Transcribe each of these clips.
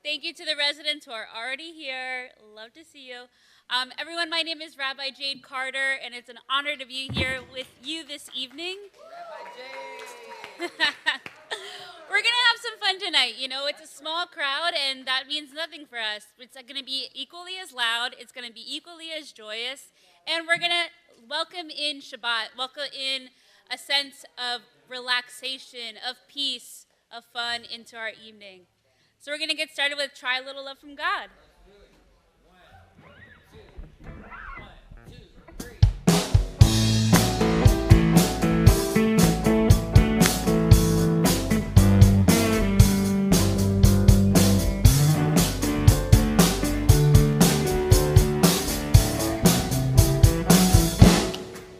Thank you to the residents who are already here. Love to see you. Everyone, my name is Rabbi Jade Carter, and it's an honor to be here with you this evening. Rabbi Jade! We're going to have some fun tonight. You know, it's a small crowd, and that means nothing for us. It's going to be equally as loud. It's going to be equally as joyous. And we're going to welcome in Shabbat, welcome in a sense of relaxation, of peace, of fun into our evening. So we're going to get started with Try a Little Love from God.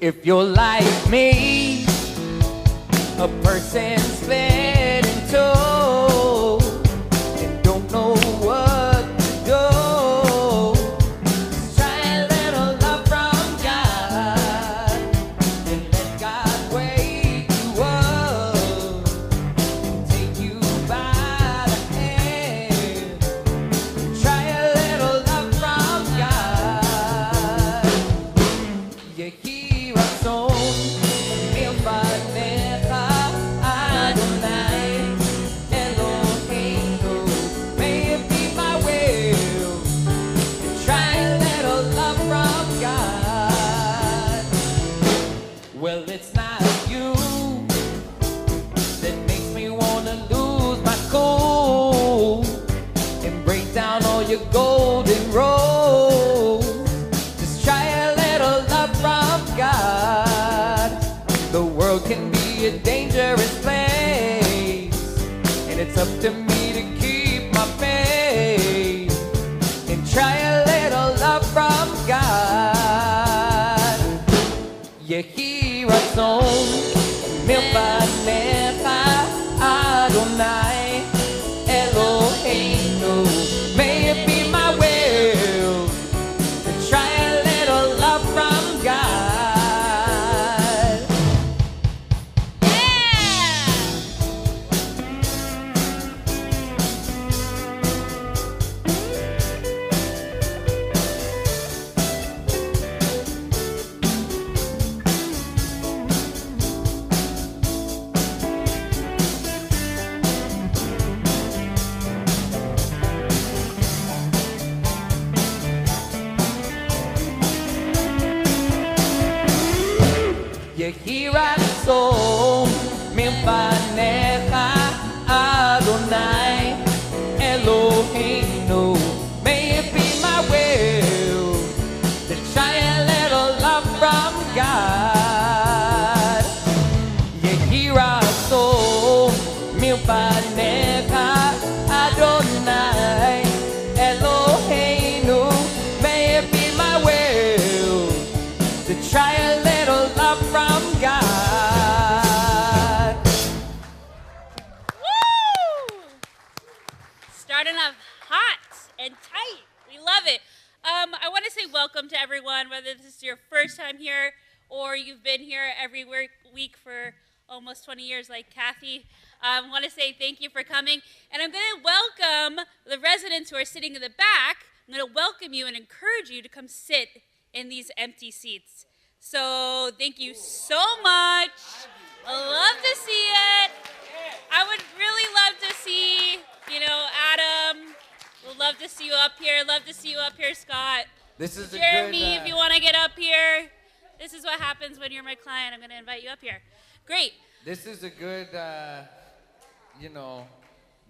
If you're like me, a person split in two and don't know what to do, just try a little love from God and let God wake you up, take you by the hand. Try a little love from God. You hear a song, well, it's not you that makes me wanna lose my cool and break down all your golden rules. Just try a little love from God. The world can be a dangerous place, and it's up to me to keep my faith and try a little love from God. You hear a song, Milvanecha Adonai Eloheinu. May it be my will to try a little love from God. Yehiratzon milpanecha Adonai Eloheinu. May it be my will to try a little love from God. Yehiratzon milpanecha Adonai Eloheinu. May it be my will to try a little love from God. Woo! Starting off hot and tight. We love it. I want to say welcome to everyone, whether this is your first time here or you've been here every week for almost 20 years like Kathy. I want to say thank you for coming. And I'm going to welcome the residents who are sitting in the back. I'm going to welcome you and encourage you to come sit in these empty seats. So thank you so much. I love to see it. I would really love to see, Adam. We'd love to see you up here. Love to see you up here, Scott. This is Jeremy, if you want to get up here. This is what happens when you're my client. I'm going to invite you up here. Great. This is a good,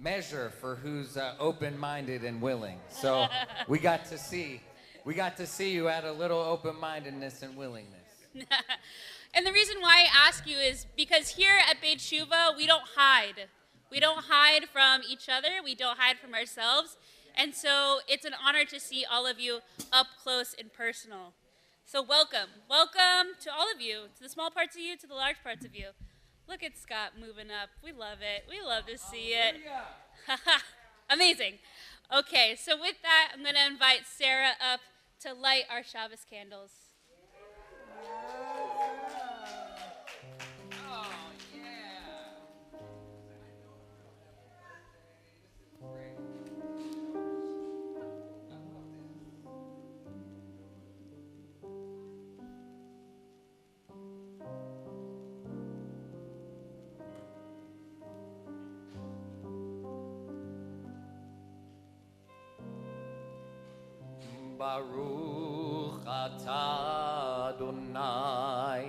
measure for who's open-minded and willing. So we got to see you had a little open-mindedness and willingness. And the reason why I ask you is because here at Beit Shuva, we don't hide. We don't hide from each other. We don't hide from ourselves. And so it's an honor to see all of you up close and personal. So welcome. Welcome to all of you, to the small parts of you, to the large parts of you. Look at Scott moving up. We love it. We love to see it. Amazing. Okay, so with that, I'm going to invite Sarah up to light our Shabbos candles. Baruch atah Adonai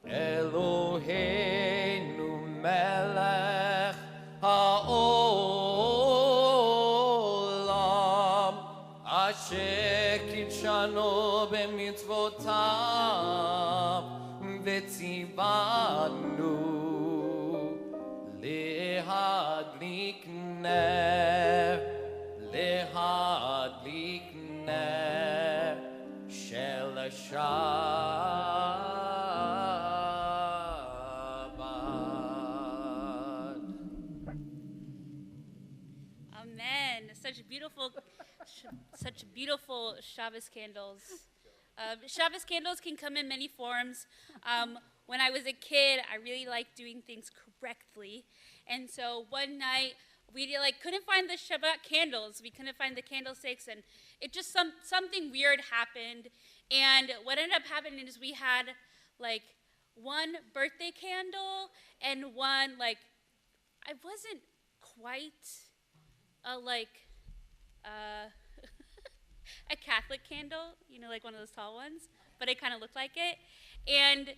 Eloheinu melech haolam asher kitshanu b'mitzvotav v'tzivanu lehadlik ner shel Shabbat. Amen. Such beautiful Shabbos candles. Shabbos candles can come in many forms. When I was a kid, I really liked doing things correctly. And so one night, we couldn't find the Shabbat candles. We couldn't find the candlesticks, and it just something weird happened. And what ended up happening is we had like one birthday candle and one I wasn't quite a a Catholic candle, like one of those tall ones, but it kind of looked like it. And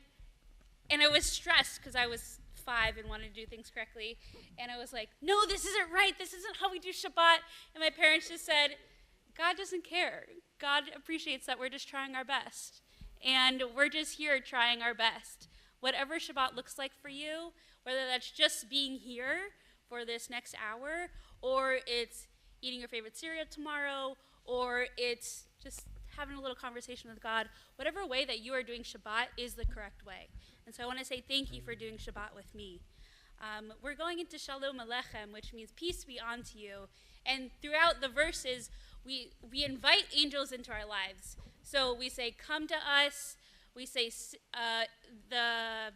I was stressed because I was 5 and wanted to do things correctly. And I was like, no, this isn't right. This isn't how we do Shabbat. And my parents just said, God doesn't care. God appreciates that we're just trying our best. And we're just here trying our best. Whatever Shabbat looks like for you, whether that's just being here for this next hour, or it's eating your favorite cereal tomorrow, or it's just having a little conversation with God, whatever way that you are doing Shabbat is the correct way. And so I want to say thank you for doing Shabbat with me. We're going into Shalom Aleichem, which means peace be unto you. And throughout the verses, we invite angels into our lives. So we say, come to us. We say, the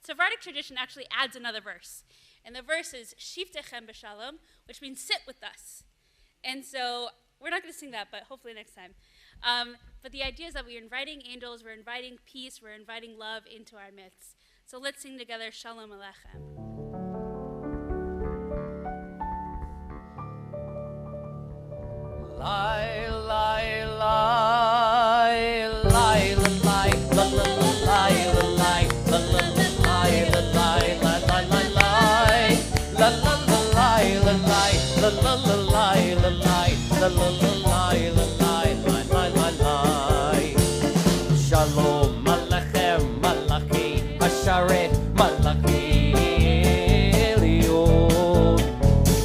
Sephardic tradition actually adds another verse. And the verse is, Shiftechem b'shalom, which means sit with us. And so we're not going to sing that, but hopefully next time. But the idea is that we're inviting angels, we're inviting peace, we're inviting love into our midst. So let's sing together, Shalom Aleichem. Lai, lai, lai, lai, lai, lai, la, la, la, lai, la, lai, la, la, la, lai, la, lai, la, la, la, lai, la, la, la, lai, la, lai, la, la, la, lai, la, lai, la, la, la, lai, la, lai, lai, lai, lai, lai. Shalom Aleichem, Malachi, Ashereh, Malachi, Elion,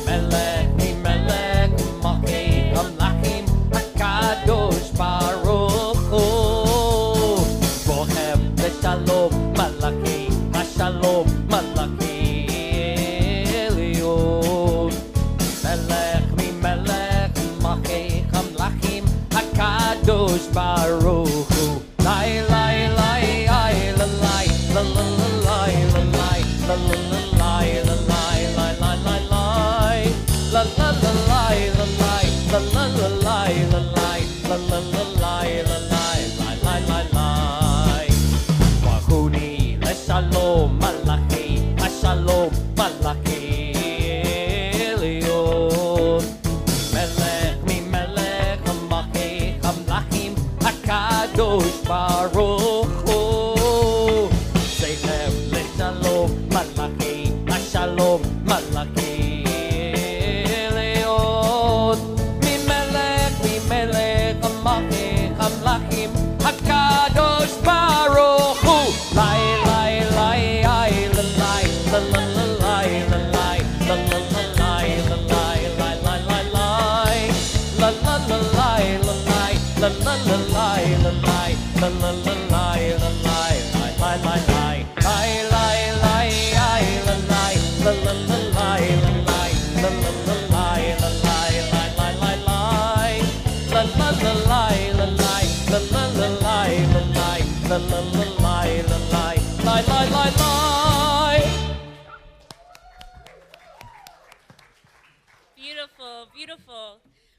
Melech, Melech, Malchi, Amlachim, HaKadosh Baruch Hu, Bohem, Shalom, Malachi, Hashalom, Malachi, Elion, Melech, Melech, Malchi, Amlachim, HaKadosh Baruch Hu. Lai, lai, lai, ai, la, lai, la, la, la, lai, la, lai, la, la, la, lai, la, lai, lai, lai, lai, lai, la, la, la, lai, la, lai, la, la, la, lai, la, lai, la, la, la, lai, la, lai, lai, lai, lai, lai. Wahuni, leshalom, malachi, hashalom, malachi, Elion, melech, mi melech, hamachi, hamlachim, HaKadosh Baruch Hu, Zeichem leShalom Malachi, HaShalom Malachi, Elion, Mimelech, Hamachi, Hamlachim, HaKadosh Baruch Hu, Lai, lai, lai, ai, la, lai, la, la, la, lai, la, lai, la, la, la, lai, la, lai, lai, lai, lai, lai, la, la, la, lai, la, lai, la, la, la, lai, la, lai, la, la, la, lai, la, lai, lai, lai, lai, lai, lai, lai, lai, ai, la, lai, la, la, la, lai, la, lai, la, la, la, lai, la, lai, lai, lai, lai, lai, la, la, la, lai, la, lai, la, la, la, lai, la, lai, la, la, la, lai, la, lai, lai, lai, lai, lai. Beautiful, beautiful.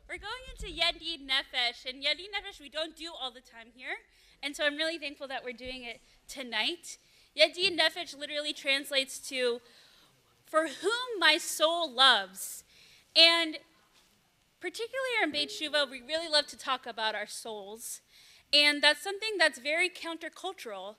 We're going into Yedid Nefesh, and Yedid Nefesh we don't do all the time here, and so I'm really thankful that we're doing it tonight. Yedid Nefesh literally translates to, for whom my soul loves. And particularly here in Beit Shuva, we really love to talk about our souls. And that's something that's very countercultural.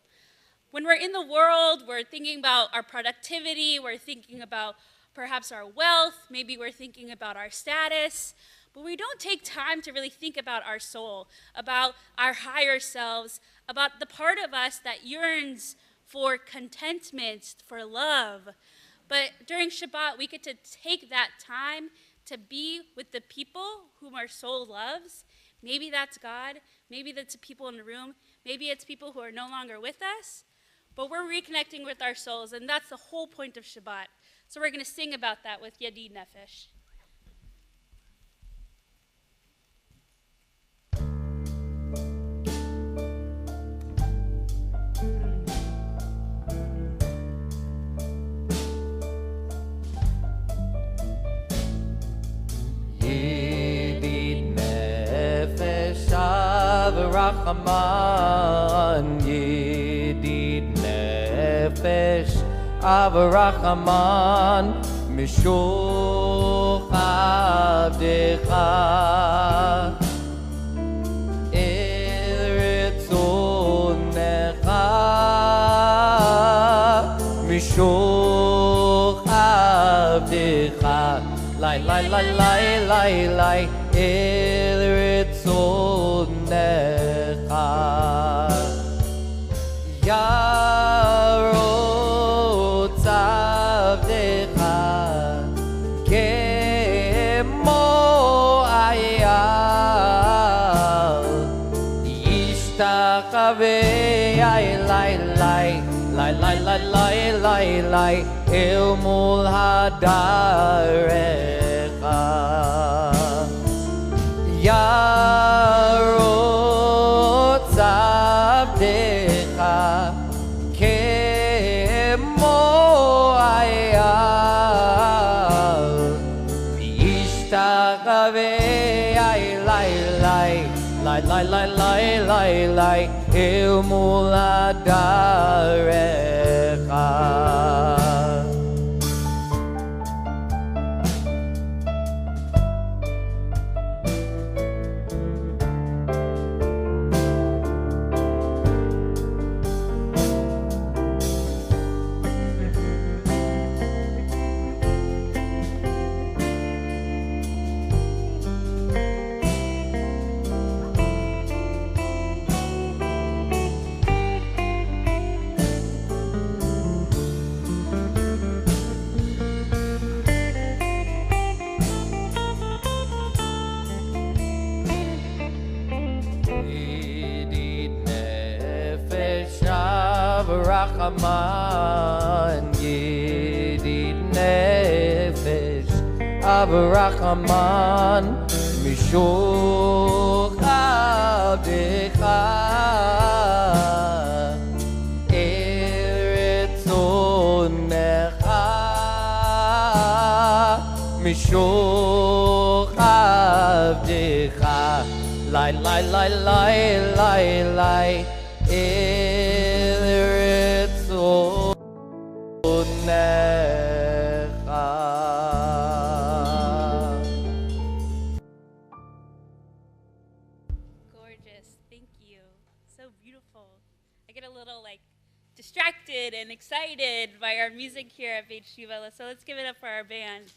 When we're in the world, we're thinking about our productivity, we're thinking about perhaps our wealth, maybe we're thinking about our status, but we don't take time to really think about our soul, about our higher selves, about the part of us that yearns for contentment, for love. But during Shabbat, we get to take that time to be with the people whom our soul loves. Maybe that's God, maybe that's the people in the room, maybe it's people who are no longer with us, but we're reconnecting with our souls, and that's the whole point of Shabbat. So we're going to sing about that with Yadid Nefesh. Yedid nefesh Avrachaman, Yedid nefesh Avrachaman, Mishuch Avdecha El Retzonecha, Mishuch Avdecha, Lai lai lai lai lai lai El Retzonecha. Yarotz Avdecha Kemo Ayal Yishtachaveh Lai lai lai lai lai lai lai lai El Mul Hadarecha. Yarotz Avdecha Kemo Ayal Yishtachaveh Lai lai lai lai lai lai lai lai El Mul Hadarecha. Avrachaman, Yedid nefesh Avrachaman, Mishuch Avdecha El Retzonecha, Mishuch Avdecha, Lai lai lai lai lai lai El Retzonecha. Gorgeous, thank you. So beautiful. I get a little distracted and excited by our music here at Beit Shuva. So let's give it up for our band.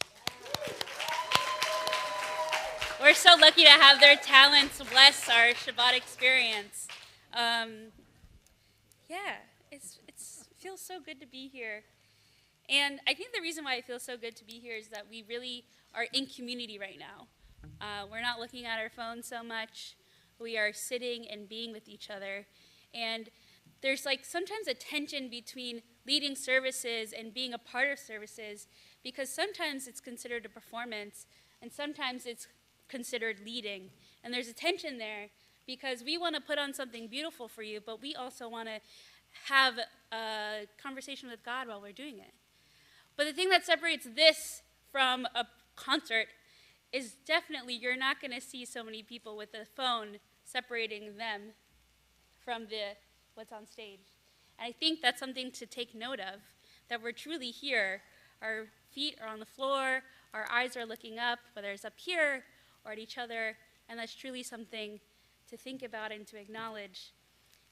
We're so lucky to have their talents bless our Shabbat experience. It feels so good to be here. And I think the reason why it feels so good to be here is that we really are in community right now. We're not looking at our phones so much. We are sitting and being with each other. And there's sometimes a tension between leading services and being a part of services, because sometimes it's considered a performance and sometimes it's considered leading. And there's a tension there because we want to put on something beautiful for you, but we also want to have a conversation with God while we're doing it. But the thing that separates this from a concert is definitely you're not going to see so many people with a phone separating them from what's on stage. And I think that's something to take note of, that we're truly here. Our feet are on the floor, our eyes are looking up, whether it's up here or at each other, and that's truly something to think about and to acknowledge.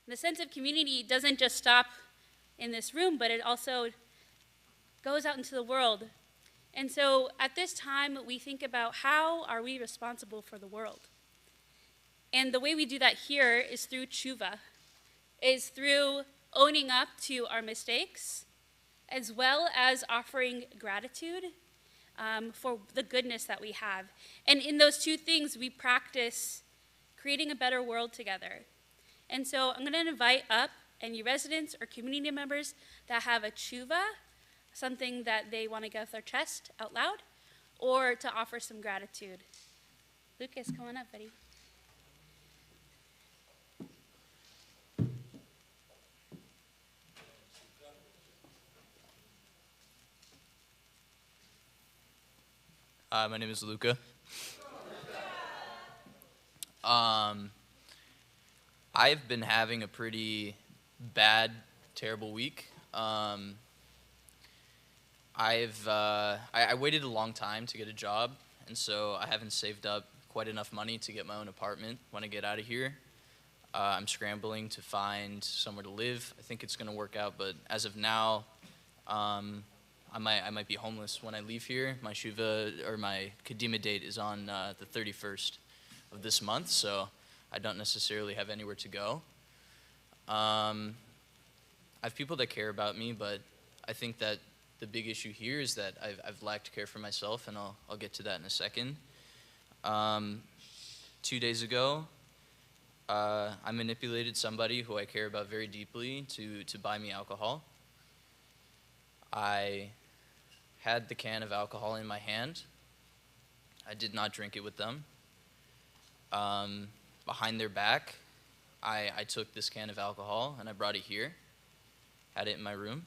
And the sense of community doesn't just stop in this room, but it also goes out into the world. And so at this time, we think about how are we responsible for the world? And the way we do that here is through tshuva, is through owning up to our mistakes, as well as offering gratitude for the goodness that we have. And in those two things, we practice creating a better world together. And so I'm going to invite up any residents or community members that have a tshuva, something that they want to get off their chest out loud, or to offer some gratitude. Lucas, come on up, buddy. My name is Luca. I've been having a pretty bad, terrible week. I waited a long time to get a job, and so I haven't saved up quite enough money to get my own apartment when I get out of here. I'm scrambling to find somewhere to live. I think it's going to work out, but as of now, I might be homeless when I leave here. My shuva, or my kadima date, is on the 31st of this month, so I don't necessarily have anywhere to go. I have people that care about me, but I think that the big issue here is that I've lacked care for myself, and I'll get to that in a second. 2 days ago, I manipulated somebody who I care about very deeply to buy me alcohol. I had the can of alcohol in my hand. I did not drink it with them. Behind their back, I took this can of alcohol and I brought it here, had it in my room.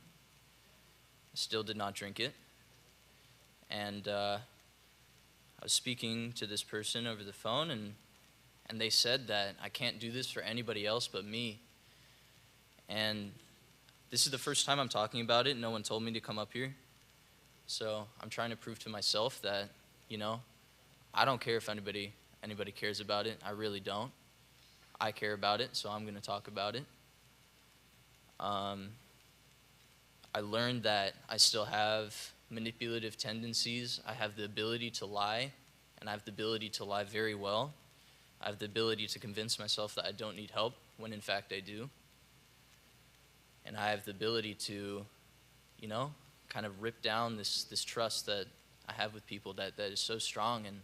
I still did not drink it. And I was speaking to this person over the phone, and they said that I can't do this for anybody else but me. And this is the first time I'm talking about it. No one told me to come up here. So I'm trying to prove to myself that, I don't care if anybody cares about it. I really don't. I care about it, so I'm going to talk about it. I learned that I still have manipulative tendencies. I have the ability to lie, and I have the ability to lie very well. I have the ability to convince myself that I don't need help when in fact I do. And I have the ability to, kind of rip down this trust that I have with people that is so strong. And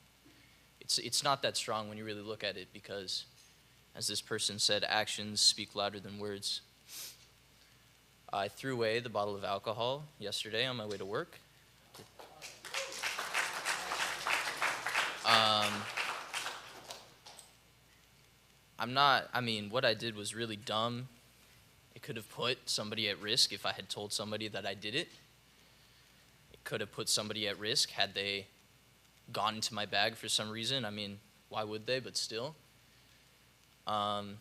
it's not that strong when you really look at it, because, as this person said, actions speak louder than words. I threw away the bottle of alcohol yesterday on my way to work. What I did was really dumb. It could have put somebody at risk if I had told somebody that I did it. It could have put somebody at risk had they gone into my bag for some reason. Why would they? But still. I'm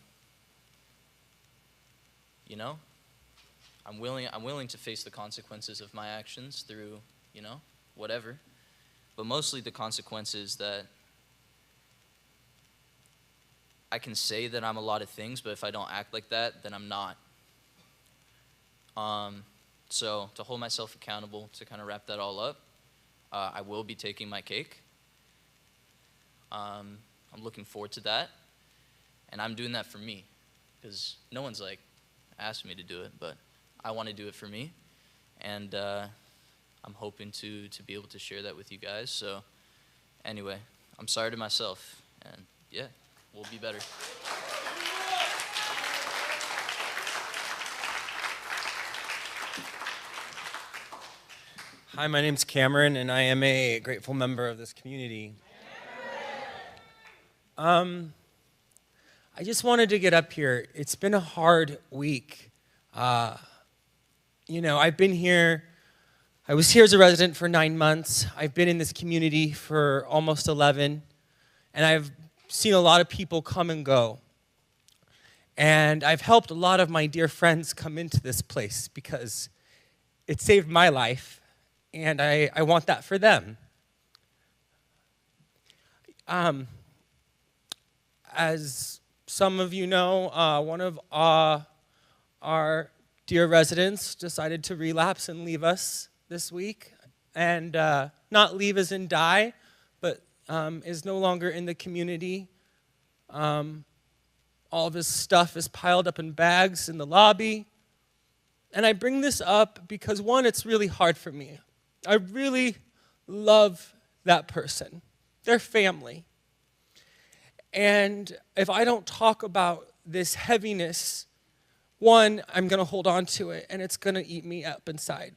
willing to face the consequences of my actions through, whatever. But mostly the consequences that I can say that I'm a lot of things, but if I don't act like that, then I'm not. So to hold myself accountable, to kind of wrap that all up, I will be taking my cake. I'm looking forward to that. And I'm doing that for me, because no one's asked me to do it, but I want to do it for me. And I'm hoping to be able to share that with you guys. So anyway, I'm sorry to myself, and yeah, we'll be better. Hi, my name's Cameron, and I am a grateful member of this community. I just wanted to get up here. It's been a hard week. I've been here. I was here as a resident for 9 months. I've been in this community for almost 11, and I've seen a lot of people come and go. And I've helped a lot of my dear friends come into this place because it saved my life, and I want that for them. As some of you know, one of our dear residents decided to relapse and leave us this week. And not leave as in die, but is no longer in the community. All of his stuff is piled up in bags in the lobby. And I bring this up because, one, it's really hard for me. I really love that person, their family. And if I don't talk about this heaviness, one, I'm going to hold on to it, and it's going to eat me up inside.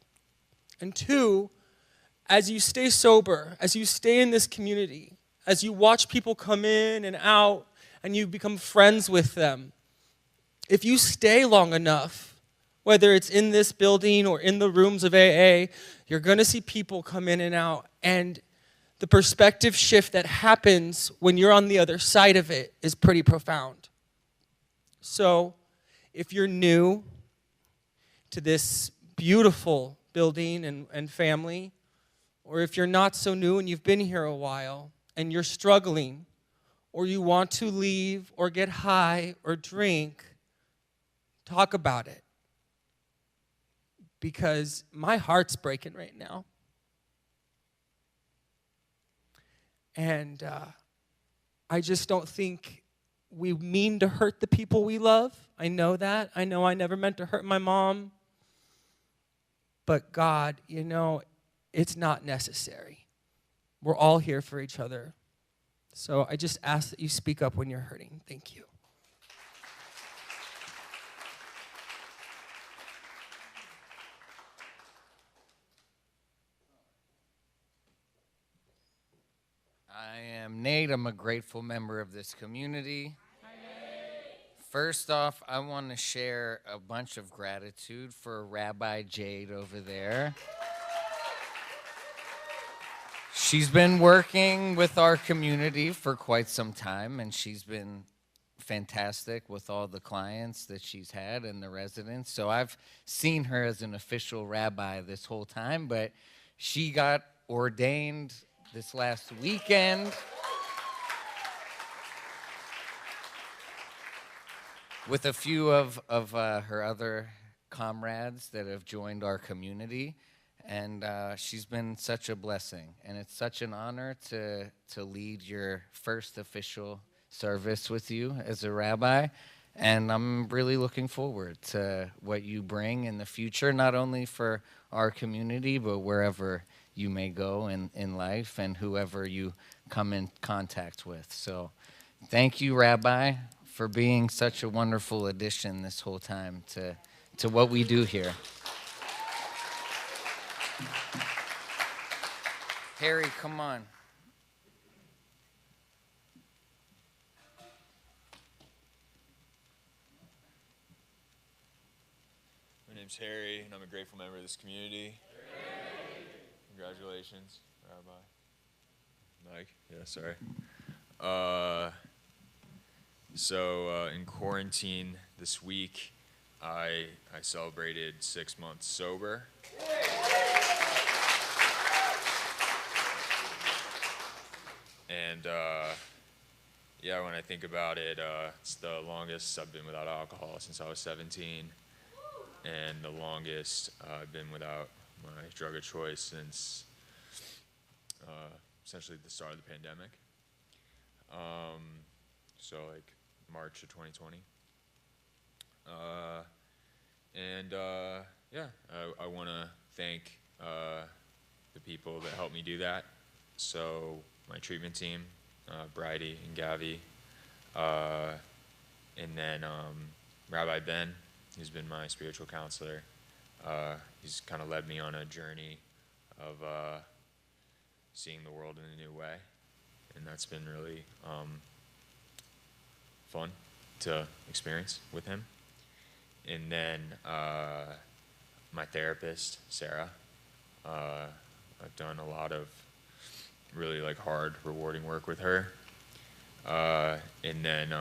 And two, as you stay sober, as you stay in this community, as you watch people come in and out, and you become friends with them, if you stay long enough, whether it's in this building or in the rooms of AA, you're going to see people come in and out. And the perspective shift that happens when you're on the other side of it is pretty profound. So if you're new to this beautiful building and family, or if you're not so new and you've been here a while and you're struggling, or you want to leave or get high or drink, talk about it. Because my heart's breaking right now. And I just don't think we mean to hurt the people we love. I know that. I know I never meant to hurt my mom. But God, you know, it's not necessary. We're all here for each other. So I just ask that you speak up when you're hurting. Thank you. I am Nate. I'm a grateful member of this community. First off, I want to share a bunch of gratitude for Rabbi Jade over there. She's been working with our community for quite some time, and she's been fantastic with all the clients that she's had and the residents. So I've seen her as an official rabbi this whole time, but she got ordained this last weekend with a few of her other comrades that have joined our community. And she's been such a blessing. And it's such an honor to lead your first official service with you as a rabbi. And I'm really looking forward to what you bring in the future, not only for our community, but wherever you may go in life and whoever you come in contact with. So thank you, Rabbi, for being such a wonderful addition this whole time to what we do here. Harry, come on. My name's Harry, and I'm a grateful member of this community. Congratulations, Rabbi. Mike? Yeah, sorry. So in quarantine this week, I celebrated 6 months sober. And yeah, when I think about it, it's the longest I've been without alcohol since I was 17, and the longest I've been without my drug of choice since essentially the start of the pandemic. So like March of 2020. Yeah, I want to thank the people that helped me do that. So my treatment team, Bridie and Gavi, and then Rabbi Ben, who's been my spiritual counselor. He's kind of led me on a journey of seeing the world in a new way, and that's been really fun to experience with him. And then my therapist, Sarah. I've done a lot of really like hard, rewarding work with her. And then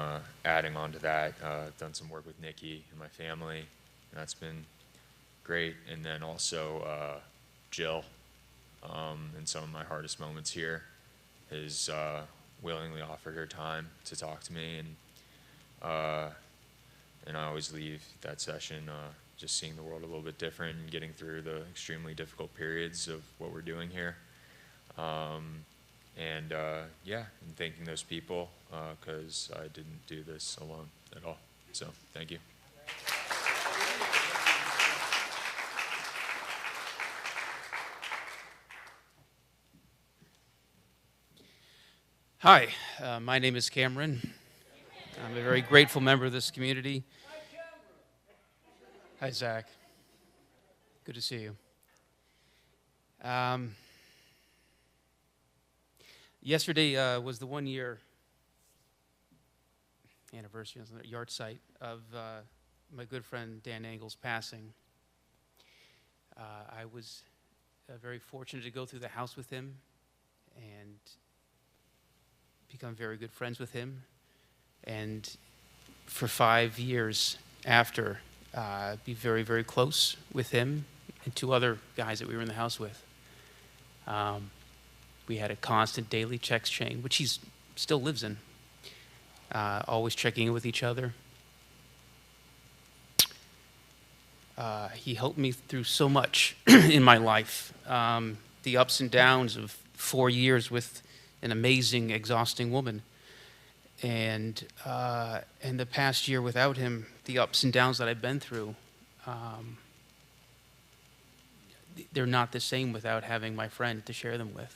adding on to that, I've done some work with Nikki and my family, and that's been great. And then also Jill, in some of my hardest moments here, has willingly offered her time to talk to me, and I always leave that session just seeing the world a little bit different and getting through the extremely difficult periods of what we're doing here. Yeah, and thanking those people because I didn't do this alone at all. So, thank you. Hi, my name is Cameron. I'm a very grateful member of this community. Hi, Zach. Good to see you. Yesterday was the 1-year anniversary, yard site of my good friend Dan Engel's passing. I was very fortunate to go through the house with him and become very good friends with him. And for 5 years after, be very, very close with him and 2 other guys that we were in the house with. We had a constant daily text chain, which he still lives in, always checking in with each other. He helped me through so much in my life. The ups and downs of 4 years with an amazing, exhausting woman. And the past year without him, the ups and downs that I've been through, they're not the same without having my friend to share them with.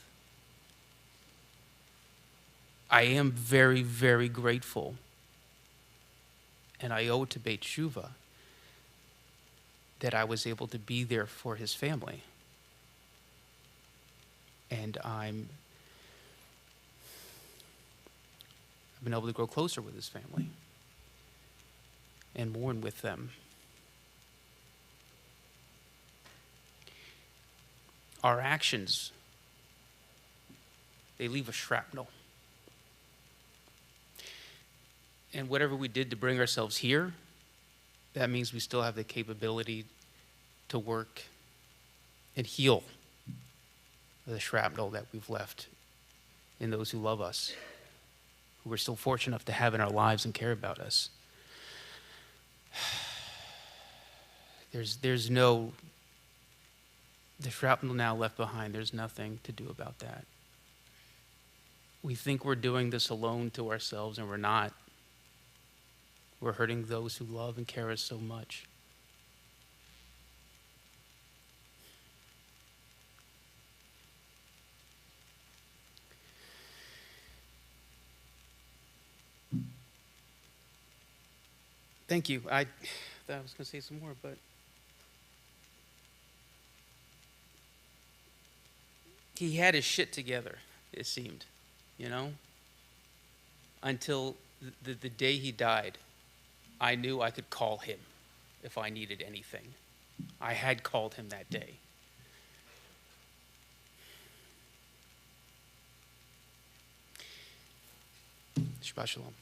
I am very, very grateful, and I owe it to Beit Shuvah that I was able to be there for his family. And I've been able to grow closer with his family and mourn with them. Our actions, they leave a shrapnel. And whatever we did to bring ourselves here, that means we still have the capability to work and heal the shrapnel that we've left in those who love us, who we're still fortunate enough to have in our lives and care about us. There's no, the shrapnel now left behind, there's nothing to do about that. We think we're doing this alone to ourselves, and we're not. We're hurting those who love and care us so much. Thank you. I thought I was going to say some more, but he had his shit together, it seemed, you know? Until the day he died, I knew I could call him if I needed anything. I had called him that day. Shabbat Shalom.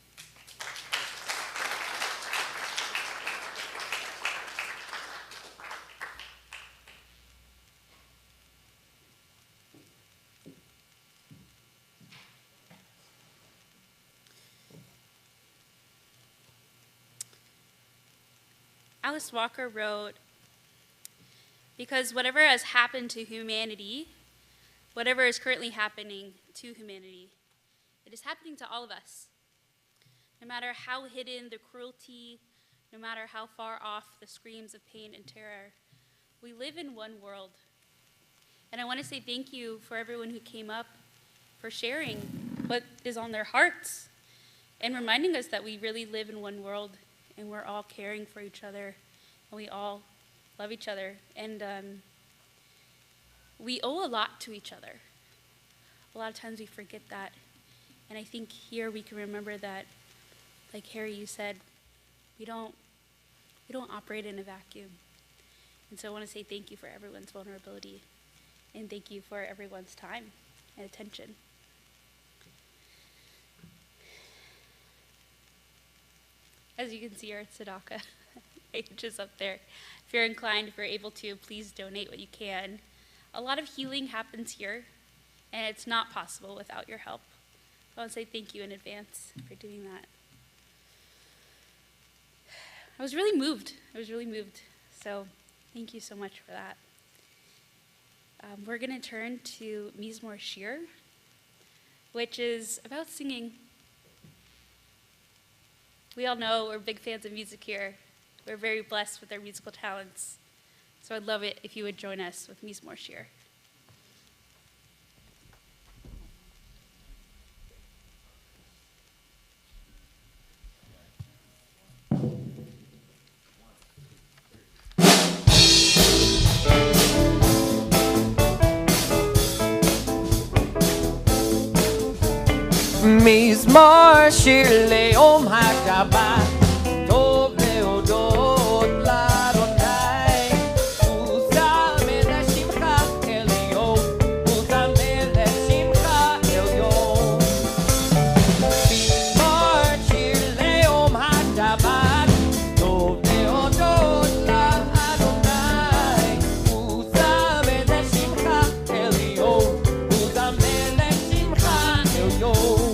Alice Walker wrote, "Because whatever has happened to humanity, whatever is currently happening to humanity, it is happening to all of us. No matter how hidden the cruelty, no matter how far off the screams of pain and terror, we live in one world. And I want to say thank you for everyone who came up, for sharing what is on their hearts, and reminding us that we really live in one world, and we're all caring for each other, and we all love each other. And we owe a lot to each other. A lot of times we forget that. And I think here we can remember that, like Harry, you said, we don't operate in a vacuum. And so I want to say thank you for everyone's vulnerability, and thank you for everyone's time and attention. As you can see, our tzedakah page is up there. If you're inclined, if you're able to, please donate what you can. A lot of healing happens here, and it's not possible without your help. I want to say thank you in advance for doing that. I was really moved. So thank you so much for that. We're going to turn to Mizmor Shir, which is about singing. We all know we're big fans of music here. We're very blessed with our musical talents. So I'd love it if you would join us with Mizmor Shir. מזמור שיר ליום השבת, טוב להודות לאדוני, וזמר לשמך עליון, וזמר לשמך עליון. מזמור שיר ליום השבת, טוב להודות לאדוני, וזמר לשמך עליון, וזמר לשמך עליון.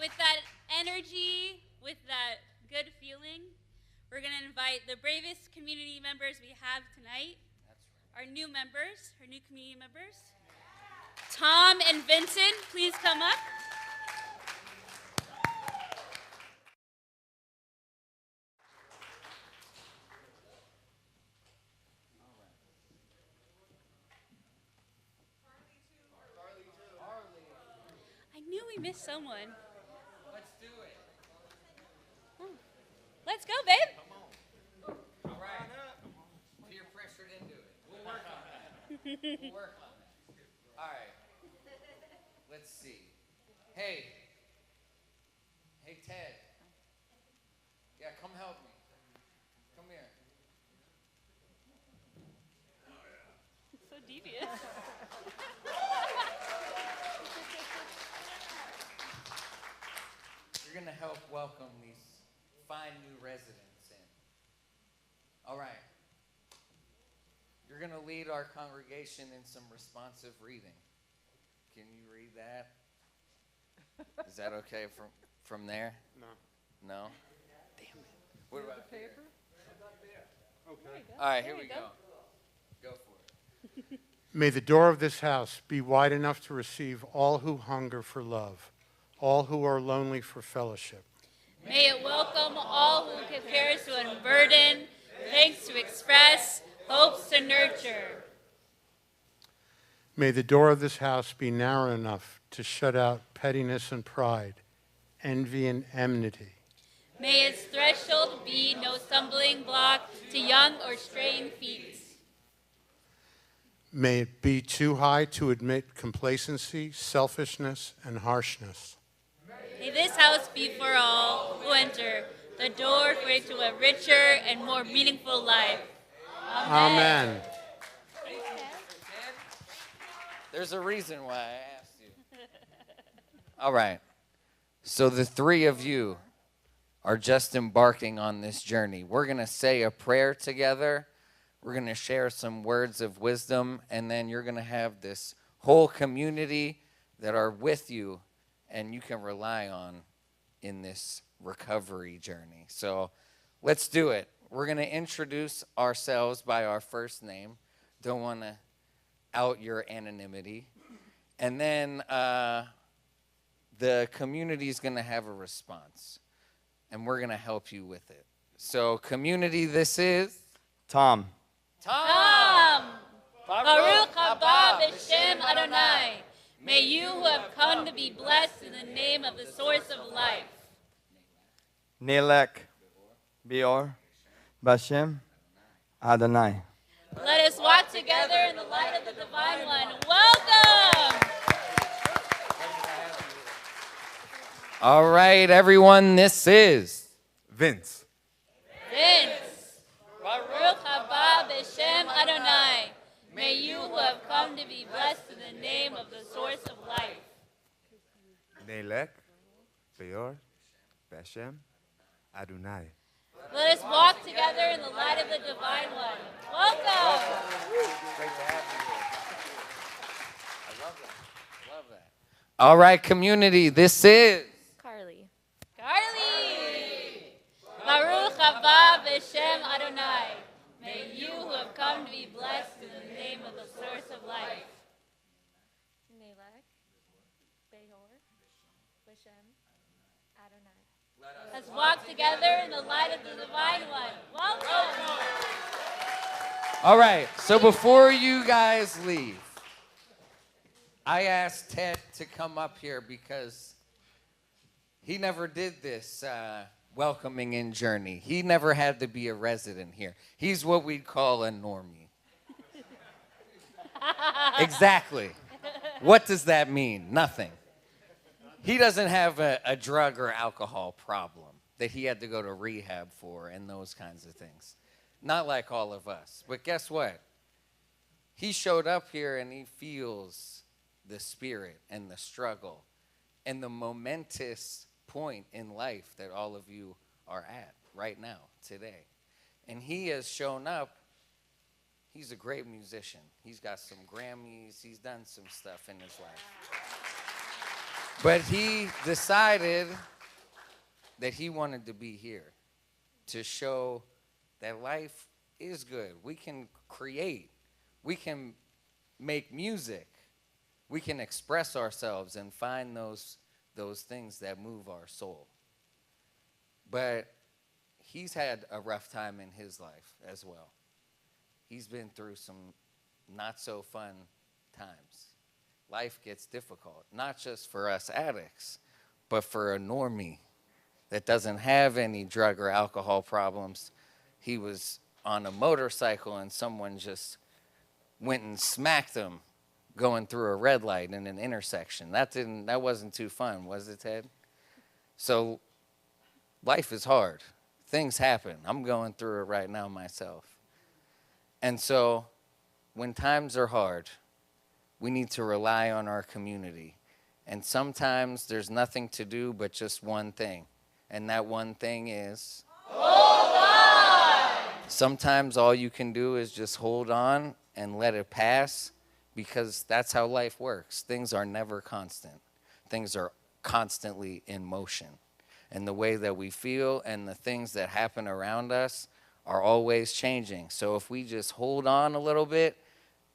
With that energy, with that good feeling, we're going to invite the bravest community members we have tonight. Our new members, our new community members. Tom and Vincent, please come up. I knew we missed someone. Let's do it. Let's go, babe. All right. Peer pressured into it. We'll work on that. We'll work on that. All right. Let's see. Hey. Hey, Ted. Yeah, come help me. Come here. So devious. You're going to help welcome these fine new residents in. All right. You're going to lead our congregation in some responsive reading. Can you read that? Is that okay from there? No. No? Damn it. What about the paper? Okay. All right, here we go. Go for it. May the door of this house be wide enough to receive all who hunger for love, all who are lonely for fellowship. May it welcome all who cares to unburden. Thanks to express, hopes to nurture. May the door of this house be narrow enough to shut out pettiness and pride, envy and enmity. May its threshold be no stumbling block to young or straying feet. May it be too high to admit complacency, selfishness, and harshness. May this house be for all who enter, the doorway to a richer and more meaningful life. Amen. There's a reason why I asked you. All right. So the three of you are just embarking on this journey. We're going to say a prayer together. We're going to share some words of wisdom, and then you're going to have this whole community that are with you and you can rely on in this recovery journey. So let's do it. We're going to introduce ourselves by our first name. Don't want to out your anonymity. And then the community is going to have a response, and we're going to help you with it. So community, this is Tom. Tom. Baruch haba b'shem Adonai. May you who have come to be blessed in the name of the source of life. Nelek Bior Bashem Adonai. Let us walk together in the light of the Divine One. Welcome. all right, everyone. This is Vince. Vince. Baruch haba b'shem Adonai. May you who have come to be blessed in the name of the source of life. Nelek Bior Bashem Adonai. Let us walk together in the light of the Divine One. Welcome. great to have you here. I love that. I love that. All right, community. This is Carly. Carly. Baruch haba b'shem Adonai. May you who have come to be blessed in the name of the source of life. Nelek. Behor. Bashem. Adonai. Let's walk together in the light of the Divine One. Welcome. all right. So before you guys leave, I asked Ted to come up here because he never did this welcoming in journey. He never had to be a resident here. He's what we'd call a normie. Exactly. What does that mean? Nothing. He doesn't have a drug or alcohol problem that he had to go to rehab for and those kinds of things. Not like all of us. But guess what? He showed up here and he feels the spirit and the struggle and the momentous point in life that all of you are at right now, today. And he has shown up. He's a great musician. He's got some Grammys. He's done some stuff in his life. But he decided that he wanted to be here to show that life is good. We can create. We can make music. We can express ourselves and find those things that move our soul. But he's had a rough time in his life as well. He's been through some not so fun times. Life gets difficult, not just for us addicts, but for a normie that doesn't have any drug or alcohol problems. He was on a motorcycle and someone just went and smacked him going through a red light in an intersection. That wasn't too fun, was it, Ted? So life is hard. Things happen. I'm going through it right now myself. And so when times are hard, we need to rely on our community. And sometimes there's nothing to do but just one thing. And that one thing is hold on. Sometimes all you can do is just hold on and let it pass, because that's how life works. Things are never constant. Things are constantly in motion. And the way that we feel and the things that happen around us are always changing. So if we just hold on a little bit,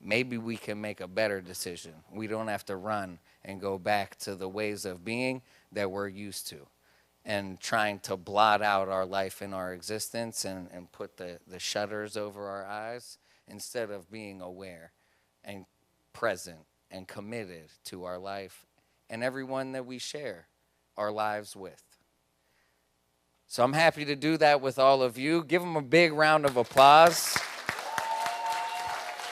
maybe we can make a better decision. We don't have to run and go back to the ways of being that we're used to. and trying to blot out our life and our existence and put the shutters over our eyes instead of being aware and present and committed to our life and everyone that we share our lives with. So I'm happy to do that with all of you. Give them a big round of applause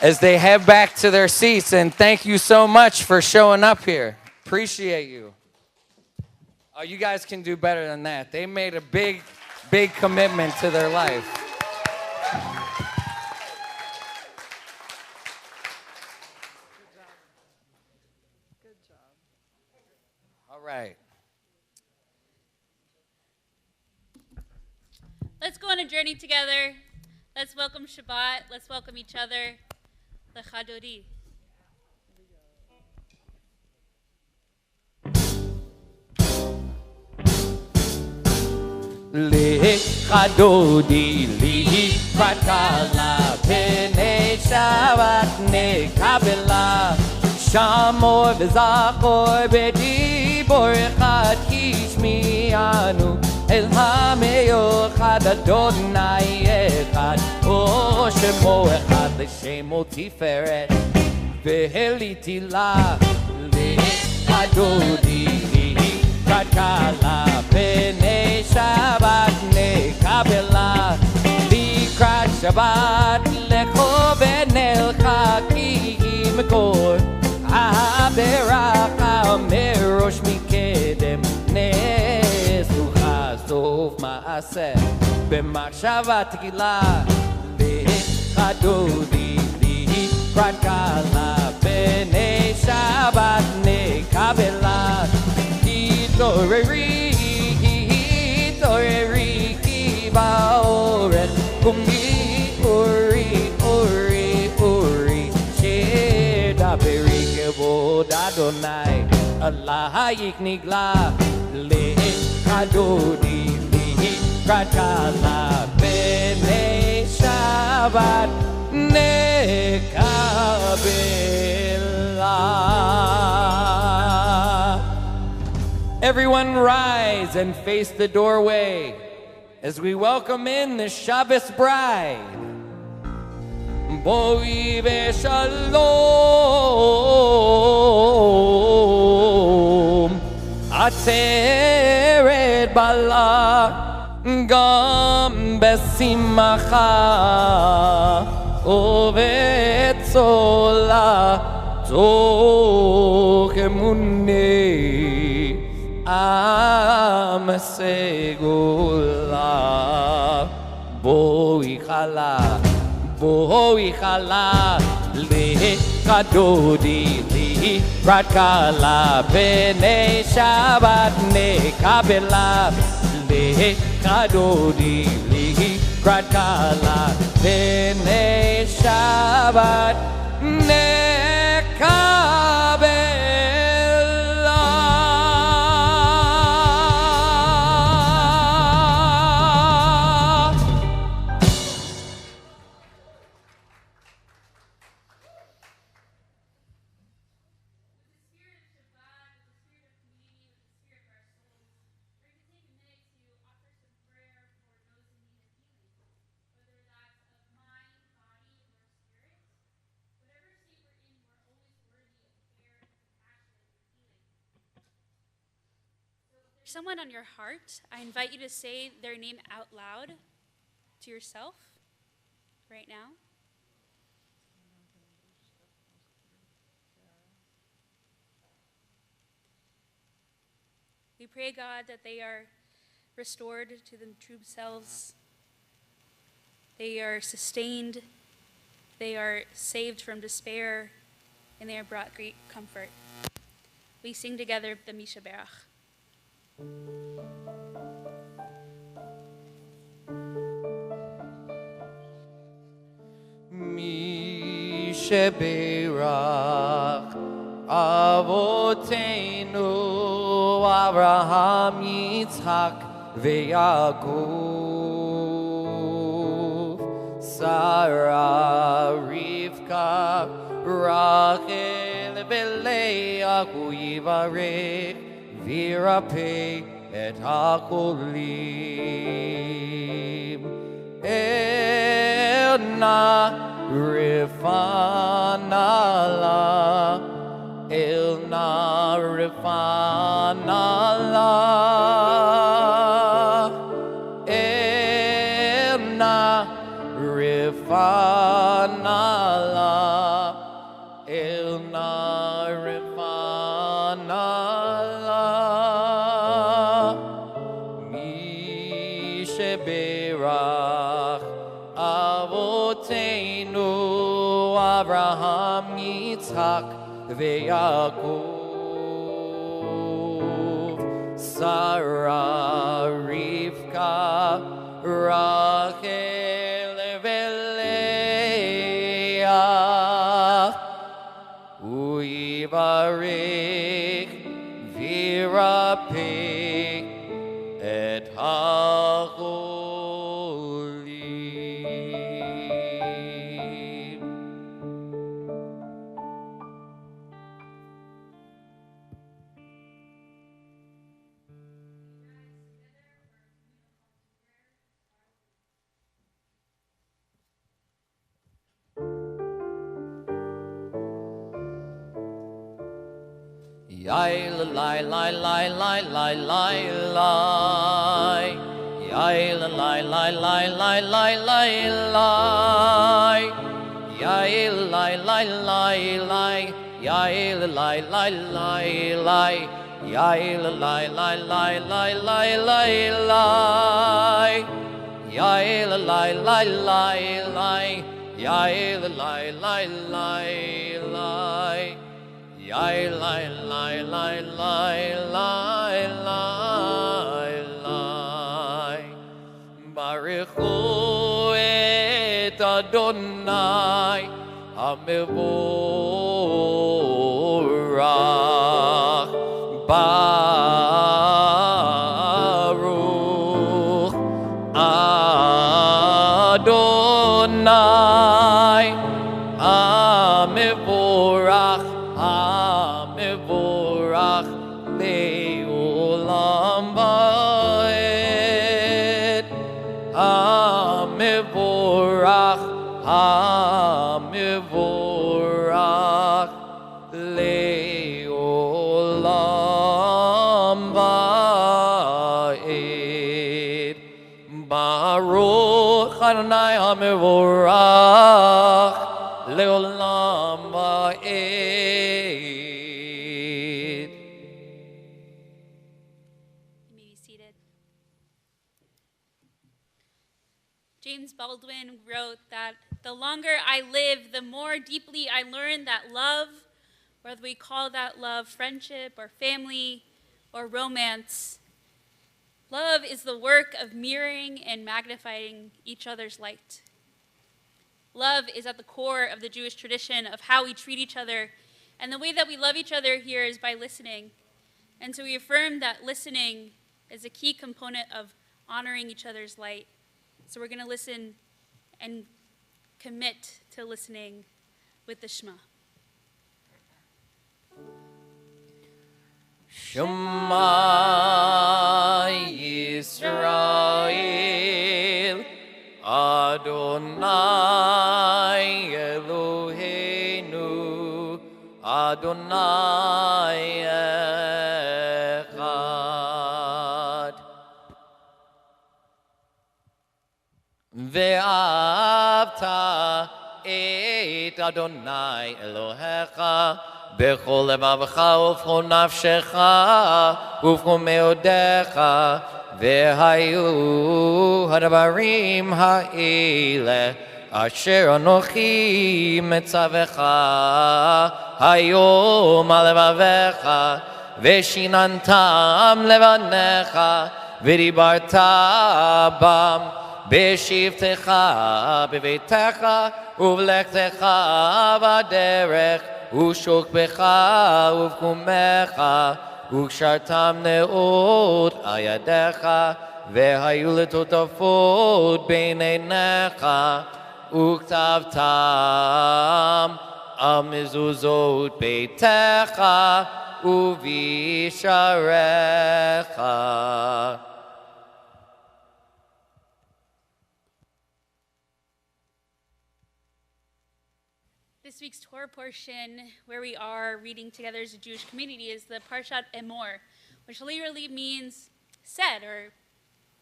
as they head back to their seats. And thank you so much for showing up here. Appreciate you. Oh, you guys can do better than that. They made a big, big commitment to their life. Good job. All right. Let's go on a journey together. Let's welcome Shabbat. Let's welcome each other. Lecha Dodi. Lecha Dodi likrat kala pnei Shabbat nekabela Shamor v'zachor b'dibor echad hishmi'anu El ha'meyochad Adonai echad O shemo echad l'shemo tiferet V'heliti la Lecha Dodi likrat kala pnei Shabbat nekabela Likrat Shabbat lecho v'nelcha ki mekor Haberacha merosh mikedem Nesucha sof ma'aseh B'machshava tekilah Lecha Dodi likrat kala pnei Shabbat nekabela Hitoreri Ori kibaoret kumgi ori sheda berikevod Adonai Allah yiknigla lecha dodi likrat kala pnei Shabbat nekabela. Everyone rise and face the doorway as we welcome in the Shabbos bride. Boi v'shalom Atzeret bala gam b'simcha Uvetzola toch emunei Am segula Boi chala Lecha Dodi likrat kala pnei Shabbat nekabela Lecha Dodi likrat kala pnei Shabbat nekabela. Someone on your heart, I invite you to say their name out loud to yourself right now. We pray, God, that they are restored to the true selves. They are sustained. They are saved from despair, and they are brought great comfort. We sing together the Misha Berach. Sheberach Avoteinu Avraham Yitzhak veYaakov Sarah Rivka Rachel v'Leah Hu yivarech v'yirapeh את החולים. אל נא רפנה לה, אל נא רפנה לה, אל נא רפנה לה, אל נא רפנה לה. מי שברך אבותינו אברהם, יצחק ויעקב, שרה, רבקה, רחל ולאה, הוא יברך וירפא את החולים. Yai la lai lai lai lai lai lai lai. Yai la lai lai lai lai lai lai lai. Yai la lai lai lai lai. Yai la lai lai lai lai. Yai la lai lai lai lai lai lai lai. Yai la lai lai lai lai. Yai la lai lai lai lai. Yai lai lai lai lai lai lai lai. Baruchu et Adonai HaMevorach. Baruch Adonai HaMevorach. HaMevorach le'olam va'ed. HaMevorach, HaMevorach le'olam va'ed. Baruch Adonai HaMevorach le'olam va'ed. James Baldwin wrote that the longer I live, the more deeply I learn that love, whether we call that love friendship or family or romance, love is the work of mirroring and magnifying each other's light. Love is at the core of the Jewish tradition of how we treat each other, and the way that we love each other here is by listening. And so we affirm that listening is a key component of honoring each other's light. So we're going to listen and commit to listening with the Shema. Shema Yisrael, Adonai Eloheinu, Adonai Echad. Ve'avta et Adonai Elohecha bechol levavecha uvchol nafshecha uvchol meodecha ve'hayu hadavarim ha'ele asher anochi metzavecha hayom al levavecha ve'shinantam levanecha ve'dibarta bam בשבתך בביתך ובלכתך בדרך ושוכבך ובקומך וקשרתם נאות על ידיך והיו לטוטפות בין עיניך וכתבתם המזוזות ביתך ובשעריך. This week's Torah portion, where we are reading together as a Jewish community, is the Parshat Emor, which literally means said, or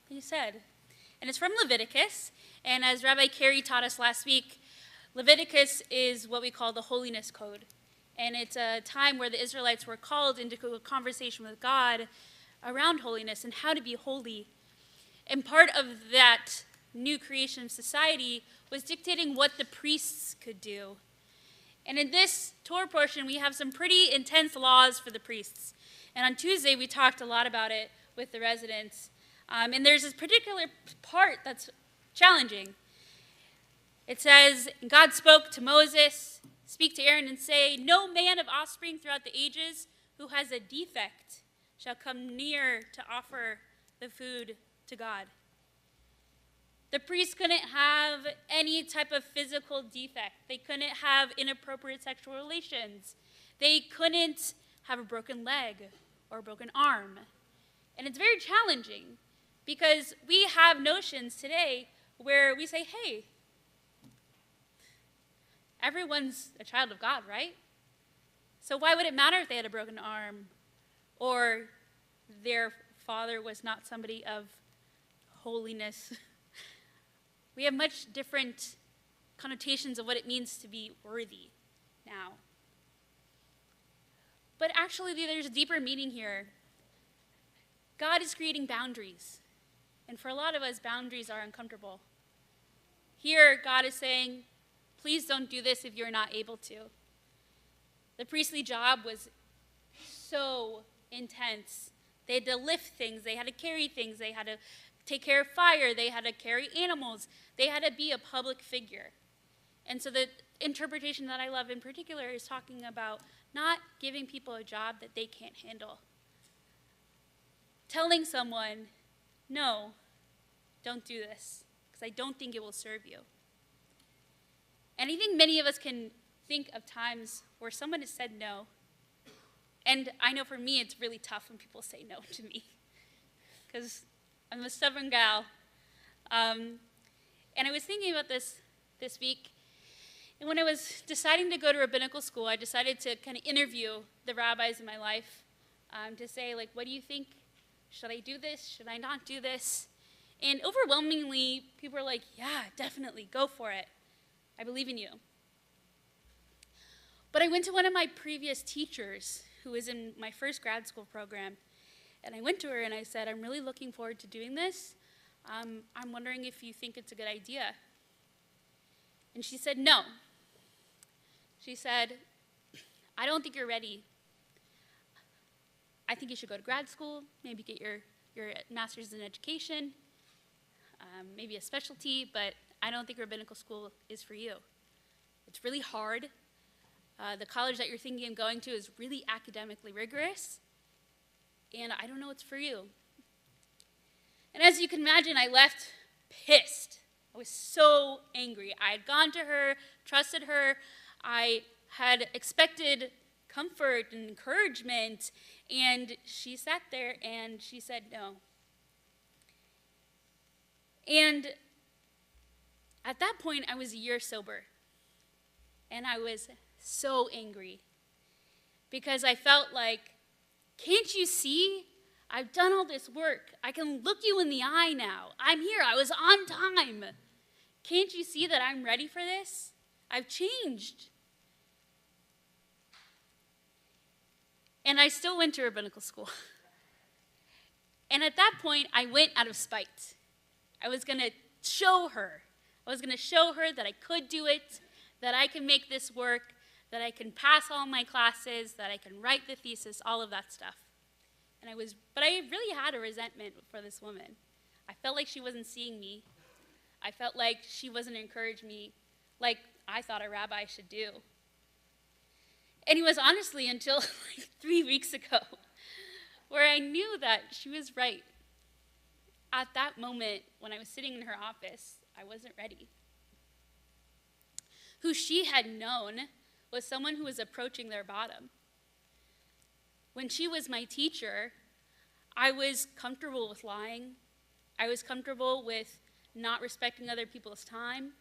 he said. And it's from Leviticus. And as Rabbi Carey taught us last week, Leviticus is what we call the Holiness Code. And it's a time where the Israelites were called into a conversation with God around holiness and how to be holy. And part of that new creation of society was dictating what the priests could do. And in this Torah portion, we have some pretty intense laws for the priests. And on Tuesday, we talked a lot about it with the residents. And there's this particular part that's challenging. It says, God spoke to Moses, speak to Aaron and say, no man of offspring throughout the ages who has a defect shall come near to offer the food to God. The priests couldn't have any type of physical defect. They couldn't have inappropriate sexual relations. They couldn't have a broken leg or a broken arm. And it's very challenging because we have notions today where we say, hey, everyone's a child of God, right? So why would it matter if they had a broken arm or their father was not somebody of holiness? We have much different connotations of what it means to be worthy now. But actually, there's a deeper meaning here. God is creating boundaries. And for a lot of us, boundaries are uncomfortable. Here, God is saying, please don't do this if you're not able to. The priestly job was so intense. They had to lift things. They had to carry things. They had to take care of fire. They had to carry animals. They had to be a public figure. And so the interpretation that I love in particular is talking about not giving people a job that they can't handle. Telling someone, no, don't do this, because I don't think it will serve you. And I think many of us can think of times where someone has said no. And I know for me, it's really tough when people say no to me, because I'm a stubborn gal. And I was thinking about this week. And when I was deciding to go to rabbinical school, I decided to kind of interview the rabbis in my life to say, like, what do you think? Should I do this? Should I not do this? And overwhelmingly, people were like, yeah, definitely, go for it. I believe in you. But I went to one of my previous teachers who was in my first grad school program, and I went to her and I said, I'm really looking forward to doing this. I'm wondering if you think it's a good idea. And she said, no. She said, I don't think you're ready. I think you should go to grad school, maybe get your master's in education, maybe a specialty, but I don't think rabbinical school is for you. It's really hard. The college that you're thinking of going to is really academically rigorous, and I don't know what's for you. And as you can imagine, I left pissed. I was so angry. I had gone to her, trusted her. I had expected comfort and encouragement, and she sat there and she said no. And at that point, I was a year sober, and I was so angry because I felt like, can't you see? I've done all this work. I can look you in the eye now. I'm here. I was on time. Can't you see that I'm ready for this? I've changed. And I still went to rabbinical school. And at that point, I went out of spite. I was going to show her. I was going to show her that I could do it, that I can make this work, that I can pass all my classes, that I can write the thesis, all of that stuff. But I really had a resentment for this woman. I felt like she wasn't seeing me. I felt like she wasn't encouraging me like I thought a rabbi should do. And it was honestly until like 3 weeks ago where I knew that she was right. At that moment, when I was sitting in her office, I wasn't ready. Who she had known was someone who was approaching their bottom. When she was my teacher, I was comfortable with lying. I was comfortable with not respecting other people's time.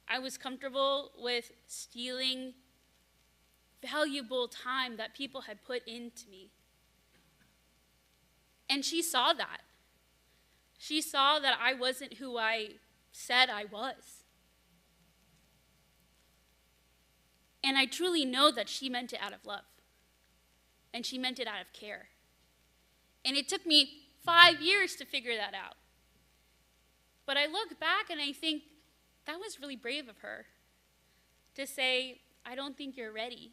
I was comfortable with stealing valuable time that people had put into me. And she saw that. She saw that I wasn't who I said I was. And I truly know that she meant it out of love. And she meant it out of care. And it took me 5 years to figure that out. But I look back and I think that was really brave of her to say, I don't think you're ready.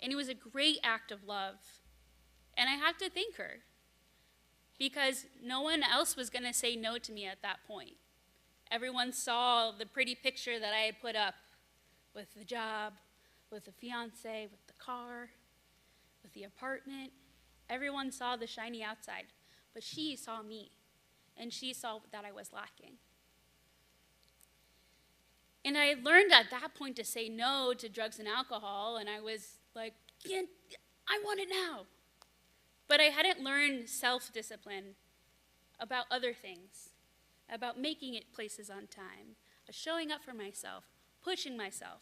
And it was a great act of love. And I have to thank her because no one else was going to say no to me at that point. Everyone saw the pretty picture that I had put up with the job, with the fiance, with the car, with the apartment. Everyone saw the shiny outside, but she saw me, and she saw that I was lacking. And I learned at that point to say no to drugs and alcohol, and I was like, yeah, I want it now. But I hadn't learned self-discipline about other things, about making it places on time, showing up for myself, pushing myself.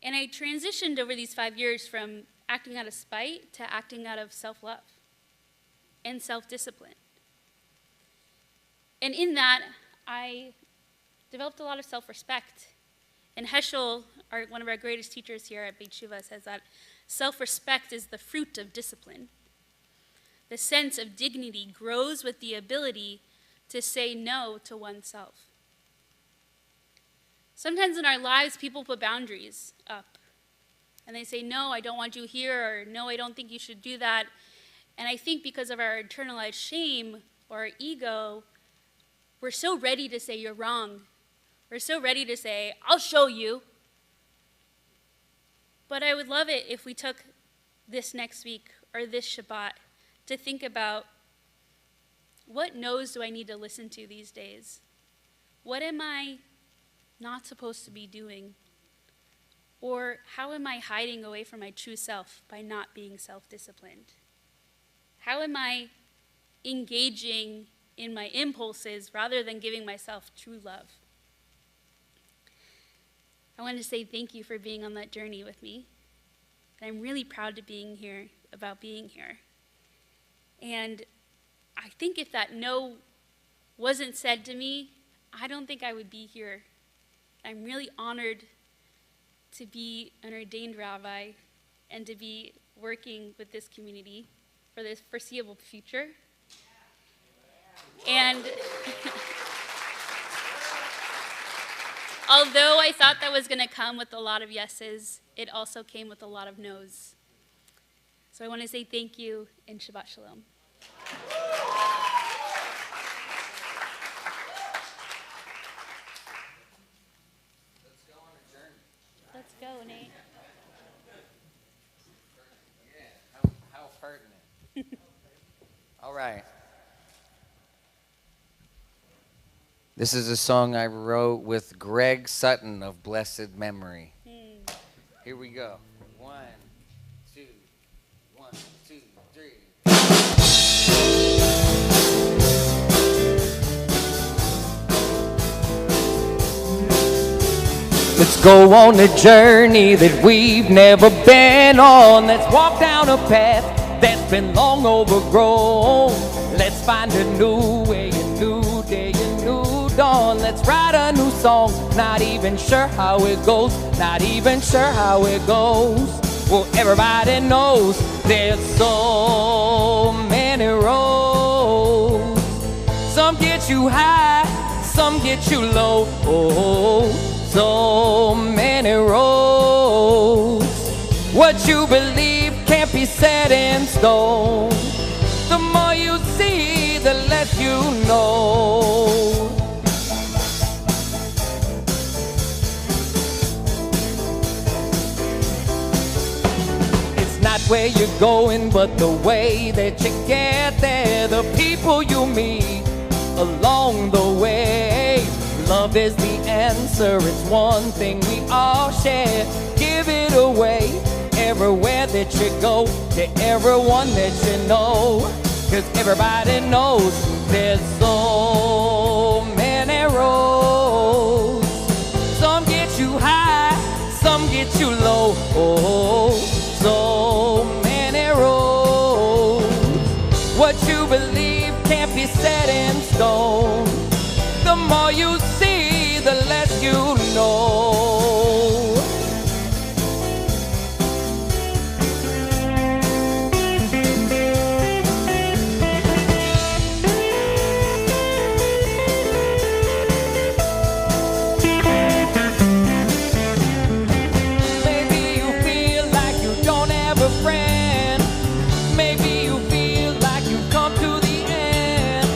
And I transitioned over these 5 years from acting out of spite to acting out of self-love and self-discipline. And in that, I developed a lot of self-respect. And Heschel, one of our greatest teachers here at Beit Shuvah, says that self-respect is the fruit of discipline. The sense of dignity grows with the ability to say no to oneself. Sometimes in our lives, people put boundaries up. And they say, no, I don't want you here, or no, I don't think you should do that. And I think because of our internalized shame or our ego, we're so ready to say you're wrong. We're so ready to say, I'll show you. But I would love it if we took this next week or this Shabbat to think about what no's do I need to listen to these days? What am I not supposed to be doing? Or how am I hiding away from my true self by not being self-disciplined? How am I engaging in my impulses rather than giving myself true love? I want to say thank you for being on that journey with me. And I'm really proud of being here. And I think if that no wasn't said to me, I don't think I would be here. I'm really honored to be an ordained rabbi and to be working with this community for this foreseeable future. And although I thought that was going to come with a lot of yeses, it also came with a lot of no's. So I want to say thank you and Shabbat Shalom. Let's go, Nate. Yeah, how pertinent. All right. This is a song I wrote with Greg Sutton of blessed memory. Here we go. 1, 2, 1, 2, 3. Let's go on a journey that we've never been on. Let's walk down a path that's been long overgrown. Let's find a new way, a new day, a new dawn. Let's write a new song, not even sure how it goes, not even sure how it goes. Well, everybody knows there's so many roads. Some get you high, some get you low. Oh, so many roads. What you believe can't be set in stone. The more you see, the less you know. It's not where you're going, but the way that you get there. The people you meet along the way. love is the answer. It's one thing we all share. Give it away everywhere that you go, to everyone that you know. 'Cause everybody knows there's so many roads. Some get you high, some get you low. Oh, so many roads. What you believe can't be set in stone. The more you see, the less you know. Maybe you feel like you don't have a friend. Maybe you feel like you've come to the end.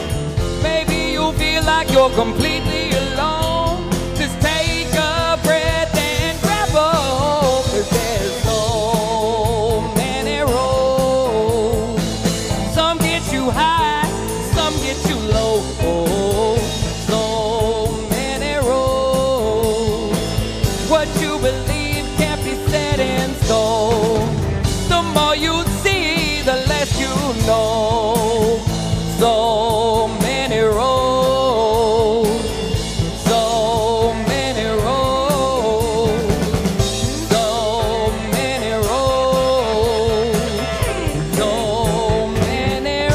Maybe you feel like you're completely alone. Just take a breath and grab hold, 'cause there's so many roads. Some get you high, some get you low. Oh, so many roads. What you believe can't be set in stone. The more you see, the less you know. So many roads, so many roads, so many roads, so many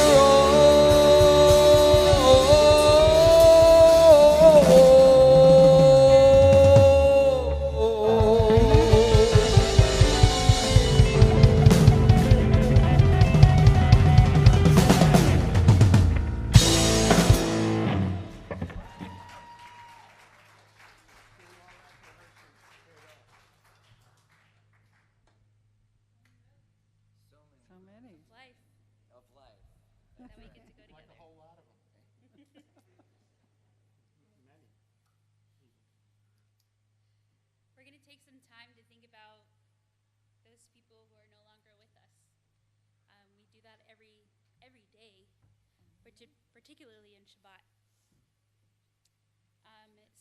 So many. Life Of life. that we get to go together. We're going to take some time to think about those people who are no longer with us. We do that every day, particularly in Shabbat.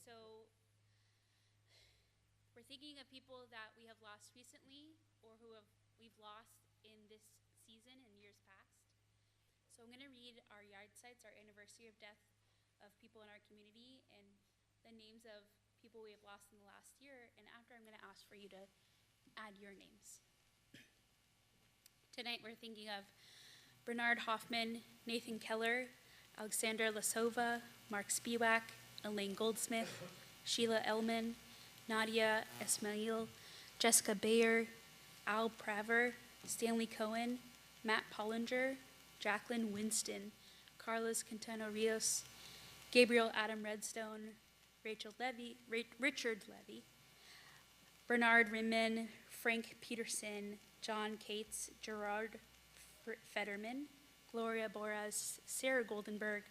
So we're thinking of people that we have lost recently or we've lost in this season and years past. So I'm going to read our yard sites, our anniversary of death of people in our community, and the names of people we have lost in the last year. And after, I'm going to ask for you to add your names. Tonight, we're thinking of Bernard Hoffman, Nathan Keller, Alexander Lasova, Mark Spiewak, Elaine Goldsmith, Sheila Ellman, Nadia Esmail, Jessica Bayer, Al Praver, Stanley Cohen, Matt Pollinger, Jacqueline Winston, Carlos Quintano Rios, Gabriel Adam Redstone, Richard Levy, Bernard Rimmen, Frank Peterson, John Cates, Gerard Fetterman, Gloria Boras, Sarah Goldenberg,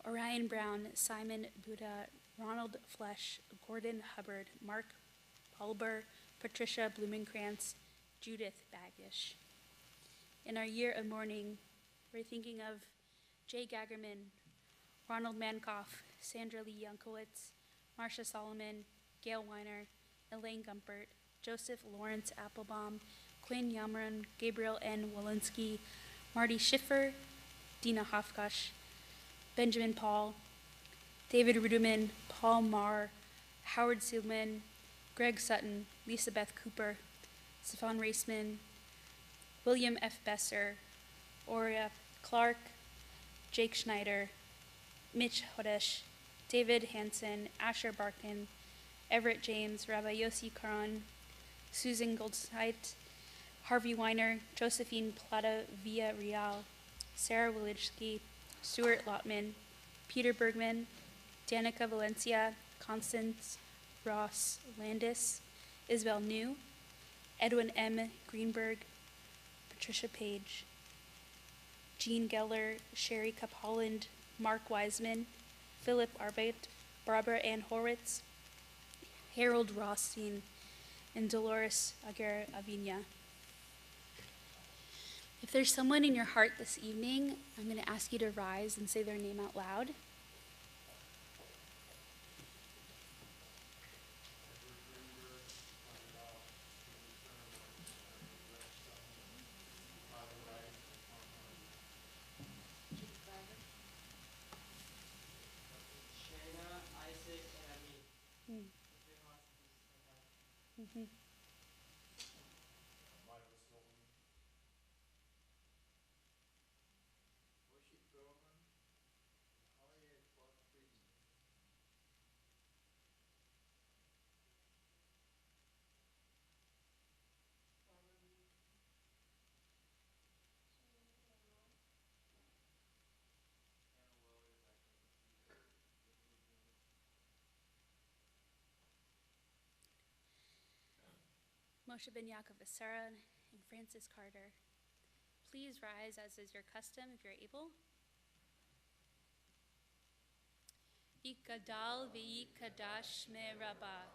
Orion Brown, Simon Buddha, Ronald Flesh, Gordon Hubbard, Mark Palber, Patricia Blumenkrantz, Judith Bagish. In our year of mourning, we're thinking of Jay Gagerman, Ronald Mankoff, Sandra Lee Yankowitz, Marcia Solomon, Gail Weiner, Elaine Gumpert, Joseph Lawrence Applebaum, Quinn Yamron, Gabriel N. Walensky, Marty Schiffer, Dina Hofkosh, Benjamin Paul, David Ruderman, Paul Marr, Howard Seelman, Greg Sutton, Lisa Beth Cooper, Stefan Reisman, William F. Besser, Aurea Clark, Jake Schneider, Mitch Hodesh, David Hansen, Asher Barkin, Everett James, Rabbi Yossi Karan, Susan Goldscheit, Harvey Weiner, Josephine Plata Villarreal, Sarah Wilichski, Stuart Lotman, Peter Bergman, Danica Valencia, Constance Ross Landis, Isabel New, Edwin M. Greenberg, Patricia Page, Jean Geller, Sherry Cup Holland, Mark Wiseman, Philip Arbeit, Barbara Ann Horwitz, Harold Rothstein, and Dolores Aguirre Avina. If there's someone in your heart this evening, I'm going to ask you to rise and say their name out loud. Mhm. Moshe Ben Yaakov Becerra and Francis Carter. Please rise as is your custom if you're able. Yikadal v'yikadash me rabba.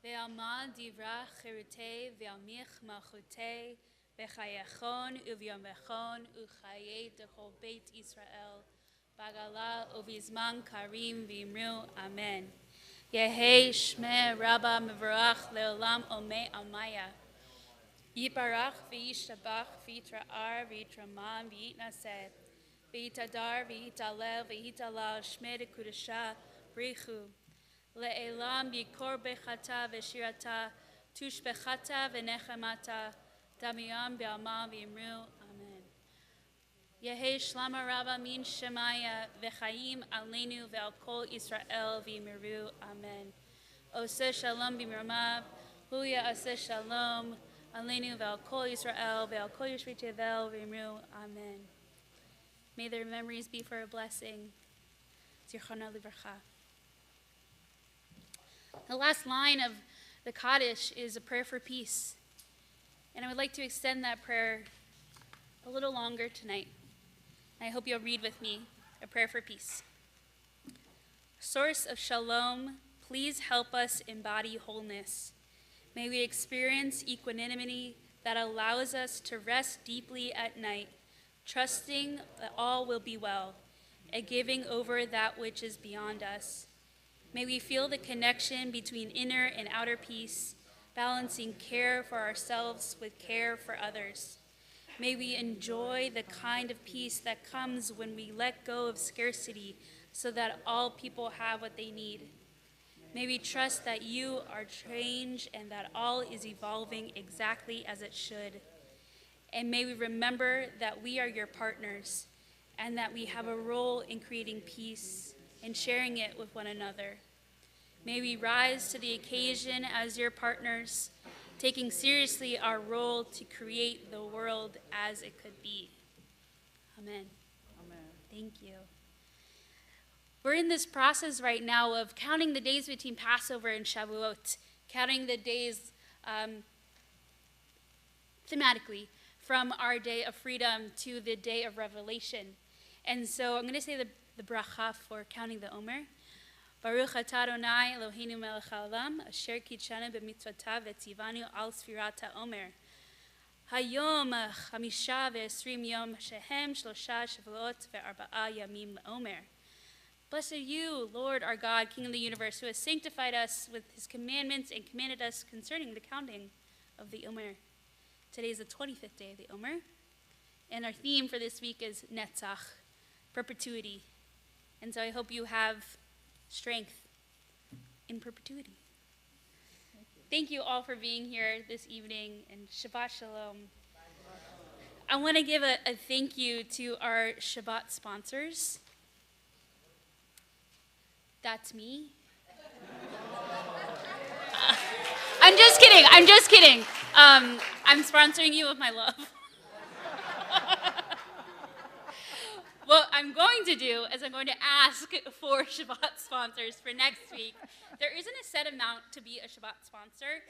Ve'alma divra chirute ve'almich malchute v'chayachon uvyomechon uchaye dechol beit Israel. Bagala uvizman karim v'imru amen. Yehi shme rabba mevarach leolam ome amaya. Yibarach v'yishabach v'yitra'ar v'yitraman v'yitnaseh. V'yitadar v'yitalel v'yitalal shme dekudasha brichu. Le'elam yikor bechata v'shirata tushbechata v'nechemata damiyam b'alma v'imru amen. Yehi shlama rabba min shemaya v'chayim alenu ve'al kol Israel v'imiru amen. Oseh shalom b'miramav huya oseh shalom alenu ve'al kol Israel ve'al kol Yishvi tevel v'imru amen. May their memories be for a blessing. Zichrono livracha. The last line of the Kaddish is a prayer for peace. And I would like to extend that prayer a little longer tonight. I hope you'll read with me a prayer for peace. Source of shalom, please help us embody wholeness. May we experience equanimity that allows us to rest deeply at night, trusting that all will be well, and giving over that which is beyond us. May we feel the connection between inner and outer peace, balancing care for ourselves with care for others. May we enjoy the kind of peace that comes when we let go of scarcity so that all people have what they need. May we trust that you are change and that all is evolving exactly as it should. And may we remember that we are your partners and that we have a role in creating peace and sharing it with one another. May we rise to the occasion as your partners, taking seriously our role to create the world as it could be. Amen. Amen. Thank you. We're in this process right now of counting the days between Passover and Shavuot, counting the days thematically from our day of freedom to the day of revelation. And so I'm going to say the bracha for counting the Omer. Baruch atah Adonai Eloheinu melech haolam, asher kitshanu b'mitzvotav v'tzivanu al sfirat ha'omer. Hayom chamisha ve'esrim yom shehem shlosha shavuot ve'arba'a yamim le'omer. Blessed are you, Lord our God, King of the universe, who has sanctified us with his commandments and commanded us concerning the counting of the Omer. Today is the 25th day of the Omer, and our theme for this week is Netzach, perpetuity. And so I hope you have strength in perpetuity. Thank you all for being here this evening, and Shabbat Shalom. I want to give a thank you to our Shabbat sponsors. That's me. I'm just kidding. I'm sponsoring you with my love. What I'm going to do is I'm going to ask for Shabbat sponsors for next week. There isn't a set amount to be a Shabbat sponsor,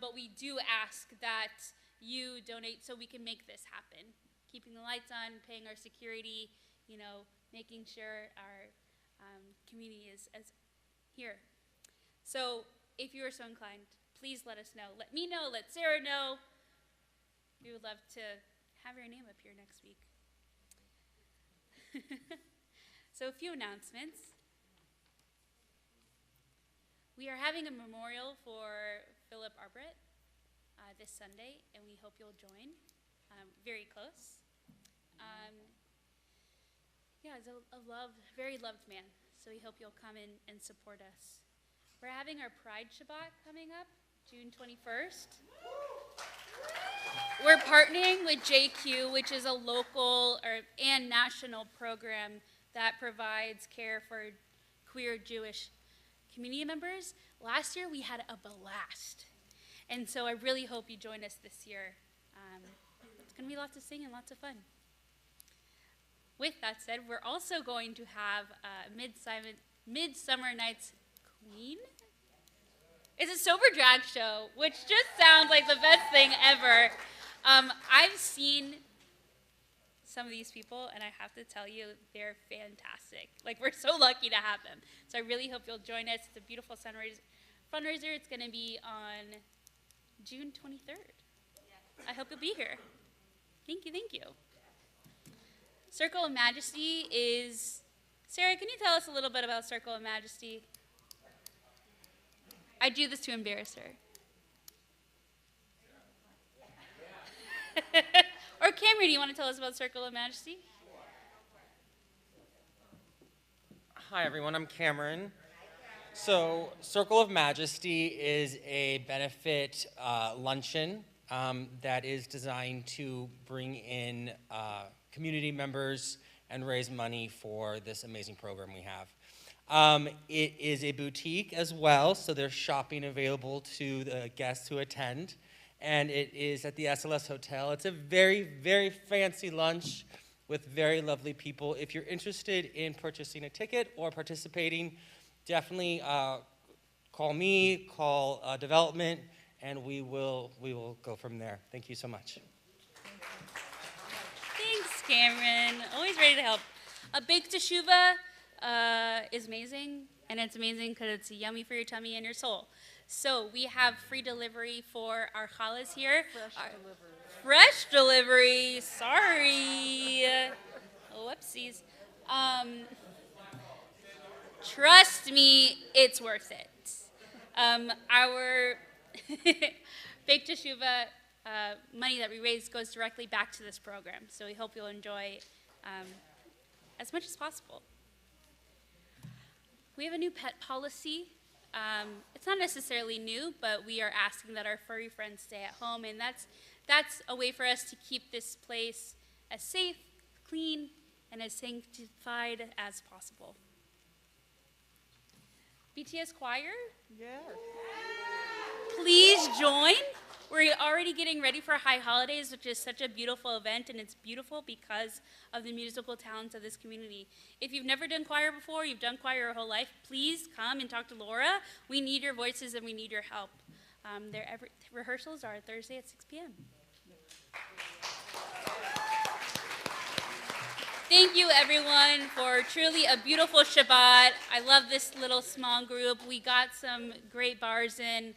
but we do ask that you donate so we can make this happen. Keeping the lights on, paying our security, making sure our community is as here. So if you are so inclined, please let us know. Let me know, let Sarah know. We would love to have your name up here next week. So a few announcements. We are having a memorial for Philip Arbret this Sunday, and we hope you'll join. Very close. He's a very loved man, so we hope you'll come in and support us. We're having our Pride Shabbat coming up June 21st. We're partnering with JQ, which is a local and national program that provides care for queer Jewish community members. Last year we had a blast, and so I really hope you join us this year. It's going to be lots of singing, lots of fun. With that said, we're also going to have Midsummer Night's Queen. It's a sober drag show, which just sounds like the best thing ever. I've seen some of these people, and I have to tell you, they're fantastic. Like, we're so lucky to have them. So I really hope you'll join us. It's a beautiful fundraiser. It's going to be on June 23rd. I hope you'll be here. Thank you, thank you. Circle of Majesty is, Sarah, can you tell us a little bit about Circle of Majesty? I do this to embarrass her. Or Cameron, do you want to tell us about Circle of Majesty? Hi, everyone. I'm Cameron. So, Circle of Majesty is a benefit luncheon that is designed to bring in community members and raise money for this amazing program we have. It is a boutique as well, so there's shopping available to the guests who attend. And it is at the SLS Hotel. It's a very, very fancy lunch with very lovely people. If you're interested in purchasing a ticket or participating, definitely call me, call development, and we will go from there. Thank you so much. Thanks, Cameron. Always ready to help. A baked teshuva is amazing, and it's amazing because it's yummy for your tummy and your soul. So we have free delivery for our challahs here. Fresh delivery. Sorry. Whoopsies. Trust me, it's worth it. Our baked teshuva money that we raise goes directly back to this program. So we hope you'll enjoy as much as possible. We have a new pet policy. It's not necessarily new, but we are asking that our furry friends stay at home, and that's a way for us to keep this place as safe, clean, and as sanctified as possible. BTS Choir? Yes. Please join. We're already getting ready for High Holidays, which is such a beautiful event, and it's beautiful because of the musical talents of this community. If you've never done choir before, you've done choir your whole life, please come and talk to Laura. We need your voices and we need your help. Rehearsals are Thursday at 6 p.m. Thank you, everyone, for truly a beautiful Shabbat. I love this little small group. We got some great bars in.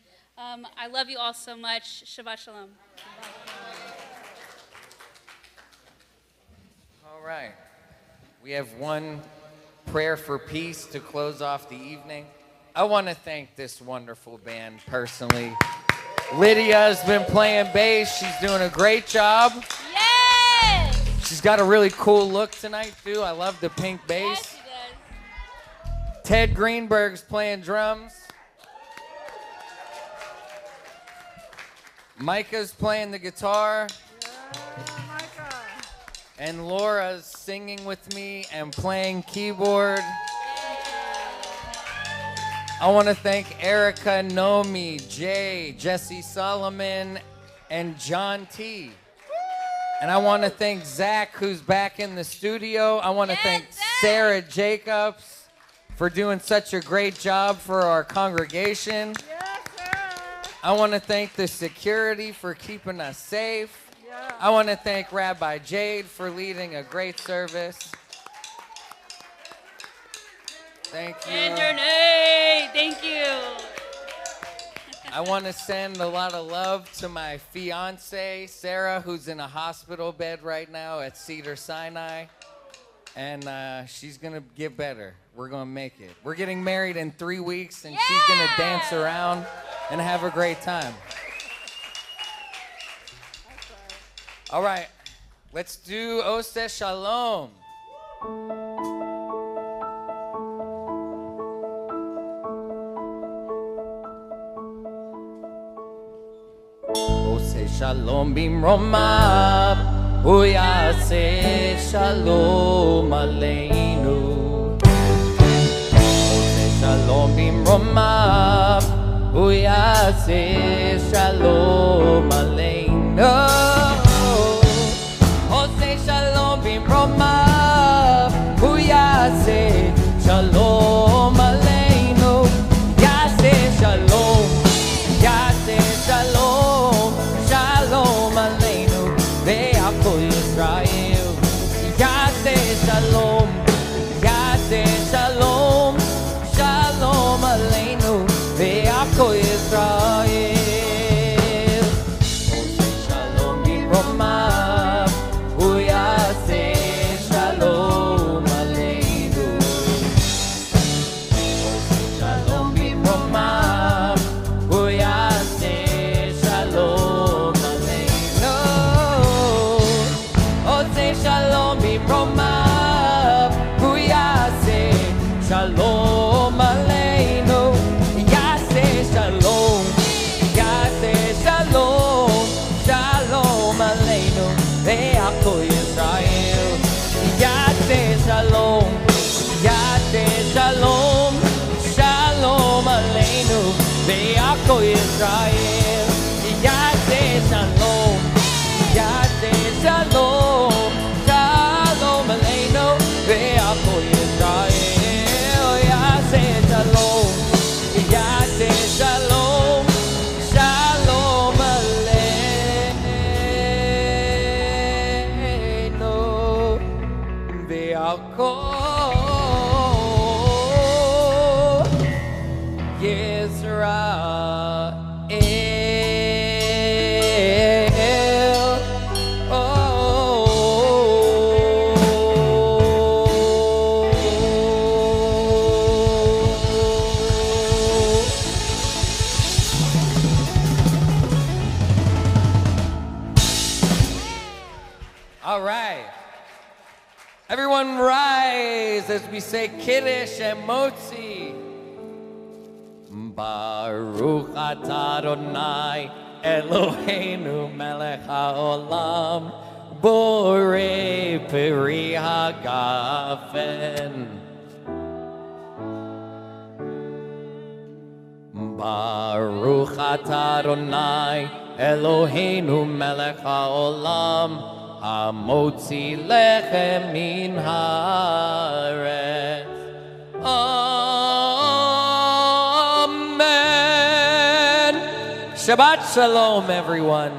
I love you all so much. Shabbat Shalom. All right. We have one prayer for peace to close off the evening. I want to thank this wonderful band personally. Lydia's been playing bass. She's doing a great job. Yes! She's got a really cool look tonight, too. I love the pink bass. Yes, she does. Ted Greenberg's playing drums. Micah's playing the guitar. Yeah, Micah. And Laura's singing with me and playing keyboard. I want to thank Erica, Nomi, Jay, Jesse Solomon, and John T. And I want to thank Zach, who's back in the studio. I want to thank Sarah Jacobs for doing such a great job for our congregation. Yes, sir. I want to thank the security for keeping us safe. Yeah. I want to thank Rabbi Jade for leading a great service. Thank you. And Renee, thank you. I want to send a lot of love to my fiance, Sarah, who's in a hospital bed right now at Cedar Sinai. And she's going to get better. We're going to make it. We're getting married in 3 weeks, and she's going to dance around and have a great time. All right. Let's do Oseh Shalom. שלום במרומיו, הוא יעשה שלום עלינו. עושה שלום במרומיו, הוא יעשה שלום עלינו. עושה שלום במרומיו, הוא יעשה שלום עלינו. יעשה שלום, יעשה שלום, שלום עלינו ועל כל ישראל. יעשה שלום, יעשה שלום, שלום עלינו ועל כל ישראל. עושה שלום במרומיו, הוא יעשה שלום עלינו. עושה שלום במרומיו, הוא יעשה שלום עלינו. עושה שלום במרומיו, הוא יעשה שלום עלינו. יעשה שלום, יעשה שלום, שלום עלינו ועל כל ישראל. יעשה שלום, יעשה שלום, שלום עלינו ועל כל ישראל. יעשה שלום, יעשה שלום, שלום עלינו ועל כל ישראל. יעשה שלום, יעשה שלום, שלום עלינו ועל כל ישראל. All right. Everyone rise as we say Kiddush and Motzi. Baruch atah Adonai Eloheinu melech haolam borei peri hagafen. Baruch atah Adonai Eloheinu melech haolam hamotzi lechem min haaretz. Amen. Shabbat shalom, everyone.